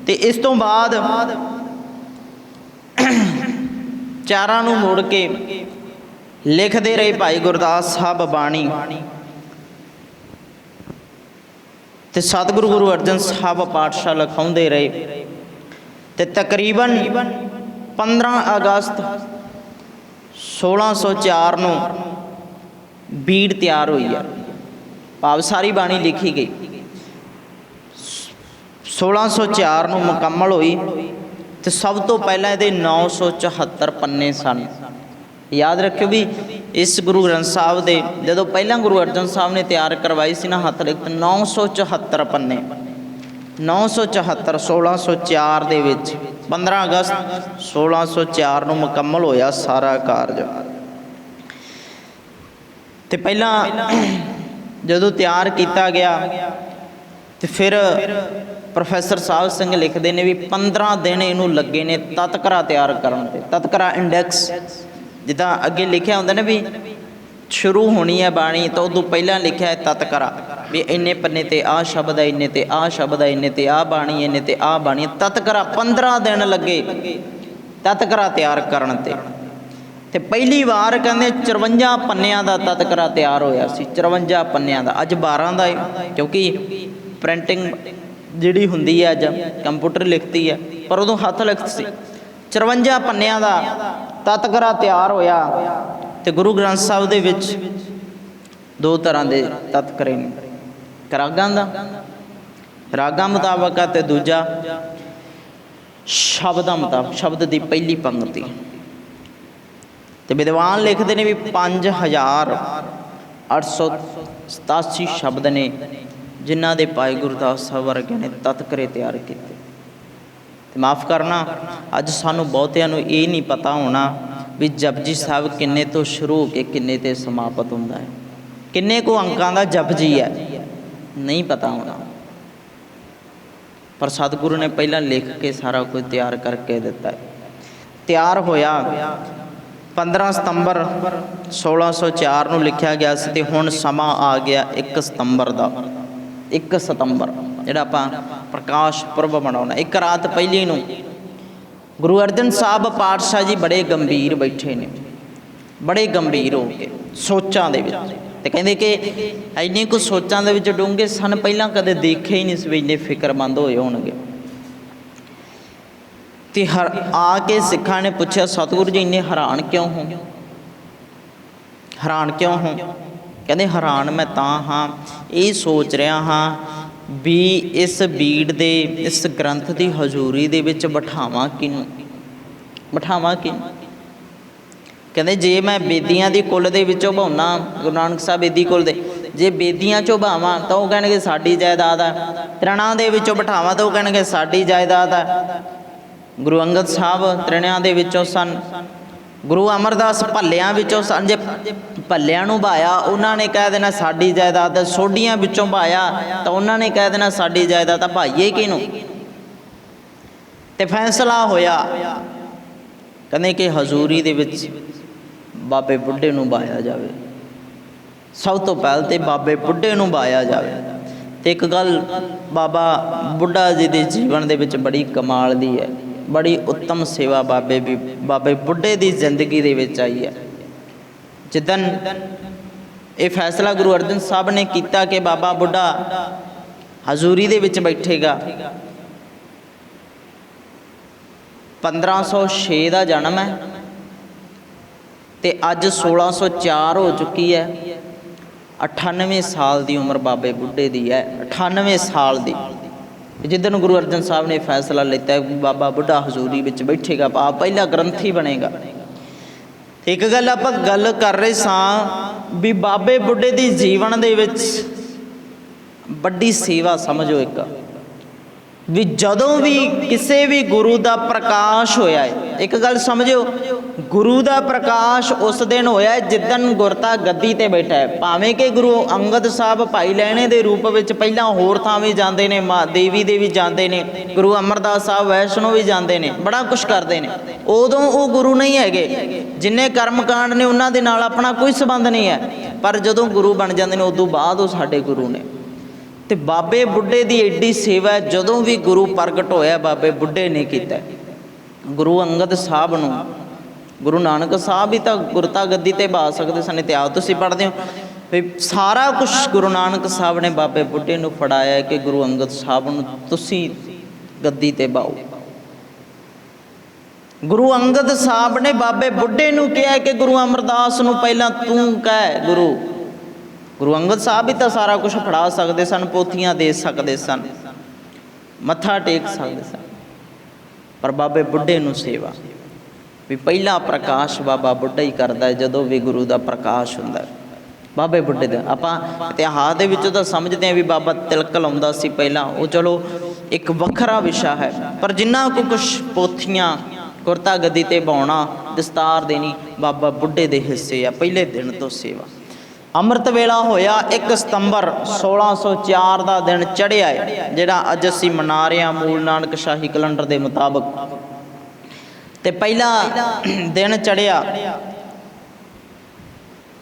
ਤੇ ਇਸ ਤੋਂ ਬਾਅਦ ਚਾਰਾਂ ਨੂੰ ਮੁੜ ਕੇ ਲਿਖਦੇ ਰਹੇ ਭਾਈ ਗੁਰਦਾਸ ਸਾਹਿਬ ਬਾਣੀ, ਤੇ ਸਤਿਗੁਰੂ ਗੁਰੂ ਅਰਜਨ ਸਾਹਿਬ ਪਾਤਸ਼ਾਹ ਲਿਖਾਉਂਦੇ ਰਹੇ। ਤੇ ਤਕਰੀਬਨ 15 ਅਗਸਤ 1604 ਨੂੰ ਬੀੜ ਤਿਆਰ ਹੋਈ ਹੈ, ਭਾਵ ਸਾਰੀ ਬਾਣੀ ਲਿਖੀ ਗਈ। 1604 ਨੂੰ ਮੁਕੰਮਲ ਹੋਈ। ਤੇ ਸਭ ਤੋਂ ਪਹਿਲਾਂ ਇਹਦੇ 974 ਪੰਨੇ ਸਨ। ਯਾਦ ਰੱਖਿਓ ਵੀ ਇਸ ਗੁਰੂ ਗ੍ਰੰਥ ਸਾਹਿਬ ਦੇ ਜਦੋਂ ਪਹਿਲਾਂ ਗੁਰੂ ਅਰਜਨ ਸਾਹਿਬ ਨੇ ਤਿਆਰ ਕਰਵਾਈ ਸੀ ਨਾ ਹੱਥ ਲਿਖਤ, 974 ਪੰਨੇ, 974 1604 ਦੇ ਵਿੱਚ 15 ਅਗਸਤ 1604 ਨੂੰ ਮੁਕੰਮਲ ਹੋਇਆ ਸਾਰਾ ਕਾਰਜ। ਤੇ ਪਹਿਲਾਂ ਜਦੋਂ ਤਿਆਰ ਕੀਤਾ ਗਿਆ ਤੇ ਫਿਰ ਪ੍ਰੋਫੈਸਰ ਸਾਹਿਬ ਸਿੰਘ ਲਿਖਦੇ ਨੇ ਵੀ 15 ਦਿਨ ਇਹਨੂੰ ਲੱਗੇ ਨੇ ਤਤਕਰਾ ਤਿਆਰ ਕਰਨ ਤੇ। ਤਤਕਰਾ ਇੰਡੈਕਸ ਜਿੱਦਾਂ ਅੱਗੇ ਲਿਖਿਆ ਹੁੰਦਾ ਨਾ ਵੀ ਸ਼ੁਰੂ ਹੋਣੀ ਹੈ ਬਾਣੀ, ਤਾਂ ਉਦੋਂ ਪਹਿਲਾਂ ਲਿਖਿਆ ਹੈ ਤਤਕਰਾ ਵੀ ਇੰਨੇ ਪੰਨੇ ਤੇ ਆਹ ਸ਼ਬਦ ਹੈ, ਇੰਨੇ ਤੇ ਆਹ ਸ਼ਬਦ ਹੈ, ਇੰਨੇ ਤੇ ਆਹ ਬਾਣੀ, ਇੰਨੇ ਤੇ ਆਹ ਬਾਣੀ। ਤਤਕਰਾ 15 ਦਿਨ ਲੱਗੇ ਤਤਕਰਾ ਤਿਆਰ ਕਰਨ ਤੇ। ਤੇ ਪਹਿਲੀ ਵਾਰ ਕਹਿੰਦੇ 54 ਪੰਨਿਆਂ ਦਾ ਤਤਕਰਾ ਤਿਆਰ ਹੋਇਆ ਸੀ, 54 ਪੰਨਿਆਂ ਦਾ। ਅੱਜ 12 ਦਾ ਹੈ ਕਿਉਂਕਿ ਪ੍ਰਿੰਟਿੰਗ ਜਿਹੜੀ ਹੁੰਦੀ ਹੈ ਅੱਜ ਕੰਪਿਊਟਰ ਲਿਖਤੀ ਹੈ, ਪਰ ਉਦੋਂ ਹੱਥ ਲਿਖਤ ਸੀ। 54 ਪੰਨਿਆਂ ਦਾ ਤਤਕਰਾ ਤਿਆਰ ਹੋਇਆ। ਤੇ ਗੁਰੂ ਗ੍ਰੰਥ ਸਾਹਿਬ ਦੇ ਵਿੱਚ ਦੋ ਤਰ੍ਹਾਂ ਦੇ ਤਤਕਰੇ ਨੇ, ਇੱਕ ਰਾਗਾਂ ਦਾ, ਰਾਗਾਂ ਮੁਤਾਬਕ ਆ, ਤੇ ਦੂਜਾ ਸ਼ਬਦਾਂ ਮੁਤਾਬਕ, ਸ਼ਬਦ ਦੀ ਪਹਿਲੀ ਪੰਗਤੀ। ਤੇ ਵਿਦਵਾਨ ਲਿਖਦੇ ਨੇ ਵੀ 5887 ਸ਼ਬਦ ਨੇ ਜਿਨ੍ਹਾਂ ਦੇ ਭਾਈ ਗੁਰਦਾਸ ਸਾਹਿਬ ਵਰਗੇ ਨੇ ਤਤਕਰੇ ਤਿਆਰ ਕੀਤੇ। ਤੇ ਮਾਫ਼ ਕਰਨਾ, ਅੱਜ ਸਾਨੂੰ ਬਹੁਤਿਆਂ ਨੂੰ ਇਹ ਨਹੀਂ ਪਤਾ ਹੋਣਾ ਵੀ ਜਪਜੀ ਸਾਹਿਬ ਕਿੰਨੇ ਤੋਂ ਸ਼ੁਰੂ ਹੋ ਕੇ ਕਿੰਨੇ ਤੇ ਸਮਾਪਤ ਹੁੰਦਾ ਹੈ, ਕਿੰਨੇ ਕੁ ਅੰਕਾਂ ਦਾ ਜਪਜੀ ਹੈ, ਨਹੀਂ ਪਤਾ ਹੋਣਾ। ਪਰ ਸਤਿਗੁਰੂ ਨੇ ਪਹਿਲਾਂ ਲਿਖ ਕੇ ਸਾਰਾ ਕੁਝ ਤਿਆਰ ਕਰਕੇ ਦਿੱਤਾ। ਤਿਆਰ ਹੋਇਆ 15 ਸਤੰਬਰ 1604 ਨੂੰ ਲਿਖਿਆ ਗਿਆ ਸੀ। ਤੇ ਹੁਣ ਸਮਾਂ ਆ ਗਿਆ 1 ਸਤੰਬਰ ਦਾ, 1 ਸਤੰਬਰ ਜਿਹੜਾ ਆਪਾਂ ਪ੍ਰਕਾਸ਼ ਪੁਰਬ ਮਨਾਉਣਾ। ਇੱਕ ਰਾਤ ਪਹਿਲੀ ਨੂੰ ਗੁਰੂ ਅਰਜਨ ਸਾਹਿਬ ਪਾਤਸ਼ਾਹ ਜੀ ਬੜੇ ਗੰਭੀਰ ਬੈਠੇ ਨੇ, ਬੜੇ ਗੰਭੀਰ ਹੋ ਕੇ ਸੋਚਾਂ ਦੇ ਵਿੱਚ। ਤੇ ਕਹਿੰਦੇ ਕਿ ਇੰਨੇ ਕੁ ਸੋਚਾਂ ਦੇ ਵਿੱਚ ਡੂੰਘੇ ਸਨ, ਪਹਿਲਾਂ ਕਦੇ ਦੇਖੇ ਹੀ ਨਹੀਂ ਸੀ ਵੀ ਇੰਨੇ ਫਿਕਰਮੰਦ ਹੋਏ ਹੋਣਗੇ। ਤੇ ਆ ਕੇ ਸਿੱਖਾਂ ਨੇ ਪੁੱਛਿਆ, ਸਤਿਗੁਰੂ ਜੀ ਇੰਨੇ ਹੈਰਾਨ ਕਿਉਂ ਹੋ, ਹੈਰਾਨ ਕਿਉਂ ਹੋ? ਕਹਿੰਦੇ ਹੈਰਾਨ ਮੈਂ ਤਾਂ ਹਾਂ, ਇਹ ਸੋਚ ਰਿਹਾ ਹਾਂ ਵੀ ਇਸ ਬੀੜ ਦੇ, ਇਸ ਗ੍ਰੰਥ ਦੀ ਹਜ਼ੂਰੀ ਦੇ ਵਿੱਚ ਬਿਠਾਵਾਂ ਕਿਹਨੂੰ, ਬਿਠਾਵਾਂ ਕਿਹਨੂੰ? ਕਹਿੰਦੇ ਜੇ ਮੈਂ ਬੇਦੀਆਂ ਦੀ ਕੁੱਲ ਦੇ ਵਿੱਚੋਂ ਭਾਉਣਾ, ਗੁਰੂ ਨਾਨਕ ਸਾਹਿਬ ਬੇਦੀ ਕੁੱਲ ਦੇ, ਜੇ ਬੇਦੀਆਂ 'ਚੋਂ ਭਾਵਾਂ ਤਾਂ ਉਹ ਕਹਿਣਗੇ ਸਾਡੀ ਜਾਇਦਾਦ ਹੈ, ਤ੍ਰਿਣਾਂ ਦੇ ਵਿੱਚੋਂ ਬਿਠਾਵਾਂ ਤਾਂ ਉਹ ਕਹਿਣਗੇ ਸਾਡੀ ਜਾਇਦਾਦ ਹੈ। ਗੁਰੂ ਅੰਗਦ ਸਾਹਿਬ ਤ੍ਰਿਣਿਆਂ ਦੇ ਵਿੱਚੋਂ ਸਨ, ਗੁਰੂ ਅਮਰਦਾਸ ਭੱਲਿਆਂ ਵਿੱਚੋਂ ਸਨ। ਜੇ ਭੱਲਿਆਂ ਨੂੰ ਭਾਇਆ ਉਹਨਾਂ ਨੇ ਕਹਿ ਦੇਣਾ ਸਾਡੀ ਜਾਇਦਾਦ ਹੈ, ਸੋਢੀਆਂ ਵਿੱਚੋਂ ਭਾਇਆ ਤਾਂ ਉਹਨਾਂ ਨੇ ਕਹਿ ਦੇਣਾ ਸਾਡੀ ਜਾਇਦਾਦ, ਤਾਂ ਭਾਈਏ ਕਿਹਨੂੰ? ਤੇ ਫੈਸਲਾ ਹੋਇਆ, ਕਹਿੰਦੇ ਕਿ ਹਜ਼ੂਰੀ ਦੇ ਵਿੱਚ ਬਾਬੇ ਬੁੱਢੇ ਨੂੰ ਭਾਇਆ ਜਾਵੇ, ਸਭ ਤੋਂ ਪਹਿਲ ਤੇ ਬਾਬੇ ਬੁੱਢੇ ਨੂੰ ਭਾਇਆ ਜਾਵੇ। ਤੇ ਇੱਕ ਗੱਲ ਬਾਬਾ ਬੁੱਢਾ ਜੀ ਦੇ ਜੀਵਨ ਦੇ ਵਿੱਚ ਬੜੀ ਕਮਾਲ ਦੀ ਹੈ, ਬੜੀ ਉੱਤਮ ਸੇਵਾ ਬਾਬੇ ਬੁੱਢੇ ਦੀ ਜ਼ਿੰਦਗੀ ਦੇ ਵਿੱਚ ਆਈ ਹੈ। ਜਿੱਦਣ ਇਹ ਫੈਸਲਾ ਗੁਰੂ ਅਰਜਨ ਸਾਹਿਬ ਨੇ ਕੀਤਾ ਕਿ ਬਾਬਾ ਬੁੱਢਾ ਹਜ਼ੂਰੀ ਦੇ ਵਿੱਚ ਬੈਠੇਗਾ, 1506 ਦਾ ਜਨਮ ਹੈ ਤੇ ਅੱਜ 1604 ਹੋ ਚੁੱਕੀ ਹੈ। 98 ਸਾਲ ਦੀ ਉਮਰ ਬਾਬੇ ਬੁੱਢੇ ਦੀ ਹੈ, 98 ਸਾਲ ਦੀ। ਜਿੱਦਣ ਗੁਰੂ ਅਰਜਨ ਸਾਹਿਬ ਨੇ ਫੈਸਲਾ ਲਿੱਤਾ ਬਾਬਾ ਬੁੱਢਾ ਹਜ਼ੂਰੀ ਵਿੱਚ ਬੈਠੇਗਾ, ਆਪ ਪਹਿਲਾ ਗ੍ਰੰਥੀ ਬਣੇਗਾ। ਇੱਕ ਗੱਲ ਆਪਾਂ ਗੱਲ ਕਰ ਰਹੇ ਸਾਂ ਵੀ ਬਾਬੇ ਬੁੱਢੇ ਦੀ ਜੀਵਨ ਦੇ ਵਿੱਚ ਵੱਡੀ ਸੇਵਾ ਸਮਝੋ, ਇੱਕ ਵੀ ਜਦੋਂ ਵੀ ਕਿਸੇ ਵੀ ਗੁਰੂ ਦਾ ਪ੍ਰਕਾਸ਼ ਹੋਇਆ ਹੈ, ਇੱਕ ਗੱਲ ਸਮਝਿਓ, ਗੁਰੂ ਦਾ ਪ੍ਰਕਾਸ਼ ਉਸ ਦਿਨ ਹੋਇਆ ਜਿੱਦਣ ਗੁਰਤਾ ਗੱਦੀ ਤੇ ਬੈਠਾ ਹੈ। ਭਾਵੇਂ ਕਿ ਗੁਰੂ ਅੰਗਦ ਸਾਹਿਬ ਭਾਈ ਲਹਿਣੇ ਦੇ ਰੂਪ ਵਿੱਚ ਪਹਿਲਾਂ ਹੋਰ ਥਾਂ ਵੀ ਜਾਂਦੇ ਨੇ, ਮਾਂ ਦੇਵੀ ਦੇ ਵੀ ਜਾਂਦੇ ਨੇ, ਗੁਰੂ ਅਮਰਦਾਸ ਸਾਹਿਬ ਵੈਸ਼ਨੋ ਵੀ ਜਾਂਦੇ ਨੇ, ਬੜਾ ਕੁਛ ਕਰਦੇ ਨੇ। ਉਦੋਂ ਉਹ ਗੁਰੂ ਨਹੀਂ ਹੈਗੇ, ਜਿੰਨੇ ਕਰਮਕਾਂਡ ਨੇ ਉਹਨਾਂ ਦੇ ਨਾਲ ਆਪਣਾ ਕੋਈ ਸੰਬੰਧ ਨਹੀਂ ਹੈ। ਪਰ ਜਦੋਂ ਗੁਰੂ ਬਣ ਜਾਂਦੇ ਨੇ ਉਦੋਂ ਬਾਅਦ ਉਹ ਸਾਡੇ ਗੁਰੂ ਨੇ। ਤੇ ਬਾਬੇ ਬੁੱਢੇ ਦੀ ਐਡੀ ਸੇਵਾ ਜਦੋਂ ਵੀ ਗੁਰੂ ਪ੍ਰਗਟ ਹੋਇਆ ਬਾਬੇ ਬੁੱਢੇ ਨੇ ਕੀਤਾ। ਗੁਰੂ ਅੰਗਦ ਸਾਹਿਬ ਨੂੰ, ਗੁਰੂ ਨਾਨਕ ਸਾਹਿਬ ਵੀ ਤਾਂ ਗੁਰਤਾ ਗੱਦੀ ਤੇ ਬਾ ਸਕਦੇ ਸਨ। ਇਤਿਹਾਸ ਤੁਸੀਂ ਪੜ੍ਹਦੇ ਹੋ ਵੀ ਸਾਰਾ ਕੁਛ ਗੁਰੂ ਨਾਨਕ ਸਾਹਿਬ ਨੇ ਬਾਬੇ ਬੁੱਢੇ ਨੂੰ ਫੜਾਇਆ ਕਿ ਗੁਰੂ ਅੰਗਦ ਸਾਹਿਬ ਨੂੰ ਤੁਸੀਂ ਗੱਦੀ ਤੇ ਬਾਓ। ਗੁਰੂ ਅੰਗਦ ਸਾਹਿਬ ਨੇ ਬਾਬੇ ਬੁੱਢੇ ਨੂੰ ਕਿਹਾ ਕਿ ਗੁਰੂ ਅਮਰਦਾਸ ਨੂੰ ਪਹਿਲਾਂ ਤੂੰ ਕਹਿ। ਗੁਰੂ ਅੰਗਦ ਸਾਹਿਬ ਵੀ ਤਾਂ ਸਾਰਾ ਕੁਛ ਫੜਾ ਸਕਦੇ ਸਨ, ਪੋਥੀਆਂ ਦੇ ਸਕਦੇ ਸਨ, ਮੱਥਾ ਟੇਕ ਸਕਦੇ ਸਨ, ਪਰ ਬਾਬੇ ਬੁੱਢੇ ਨੂੰ ਸੇਵਾ ਵੀ ਪਹਿਲਾ ਪ੍ਰਕਾਸ਼ ਬਾਬਾ ਬੁੱਢਾ ਹੀ ਕਰਦਾ ਹੈ। ਜਦੋਂ ਵੀ ਗੁਰੂ ਦਾ ਪ੍ਰਕਾਸ਼ ਹੁੰਦਾ ਬਾਬੇ ਬੁੱਢੇ ਦਾ, ਆਪਾਂ ਇਤਿਹਾਸ ਦੇ ਵਿੱਚੋਂ ਤਾਂ ਸਮਝਦੇ ਹਾਂ ਵੀ ਬਾਬਾ ਤਿਲਕ ਲਾਉਂਦਾ ਸੀ ਪਹਿਲਾਂ, ਉਹ ਚਲੋ ਇੱਕ ਵੱਖਰਾ ਵਿਸ਼ਾ ਹੈ। ਪਰ ਜਿੰਨਾ ਕੁ ਕੁਛ ਪੋਥੀਆਂ ਗੁਰਤਾ ਗੱਦੀ ਤੇ ਬਾਉਣਾ, ਦਸਤਾਰ ਦੇਣੀ, ਬਾਬਾ ਬੁੱਢੇ ਦੇ ਹਿੱਸੇ ਆ। ਪਹਿਲੇ ਦਿਨ ਤੋਂ ਸੇਵਾ। ਅੰਮ੍ਰਿਤ ਵੇਲਾ ਹੋਇਆ 1 ਸਤੰਬਰ 1604 ਦਾ ਦਿਨ ਚੜ੍ਹਿਆ ਹੈ, ਜਿਹੜਾ ਅੱਜ ਅਸੀਂ ਮਨਾ ਰਹੇ ਹਾਂ ਮੂਲ ਨਾਨਕ ਸ਼ਾਹੀ ਕੈਲੰਡਰ ਦੇ ਮੁਤਾਬਕ। ਤੇ ਪਹਿਲਾ ਦਿਨ ਚੜ੍ਹਿਆ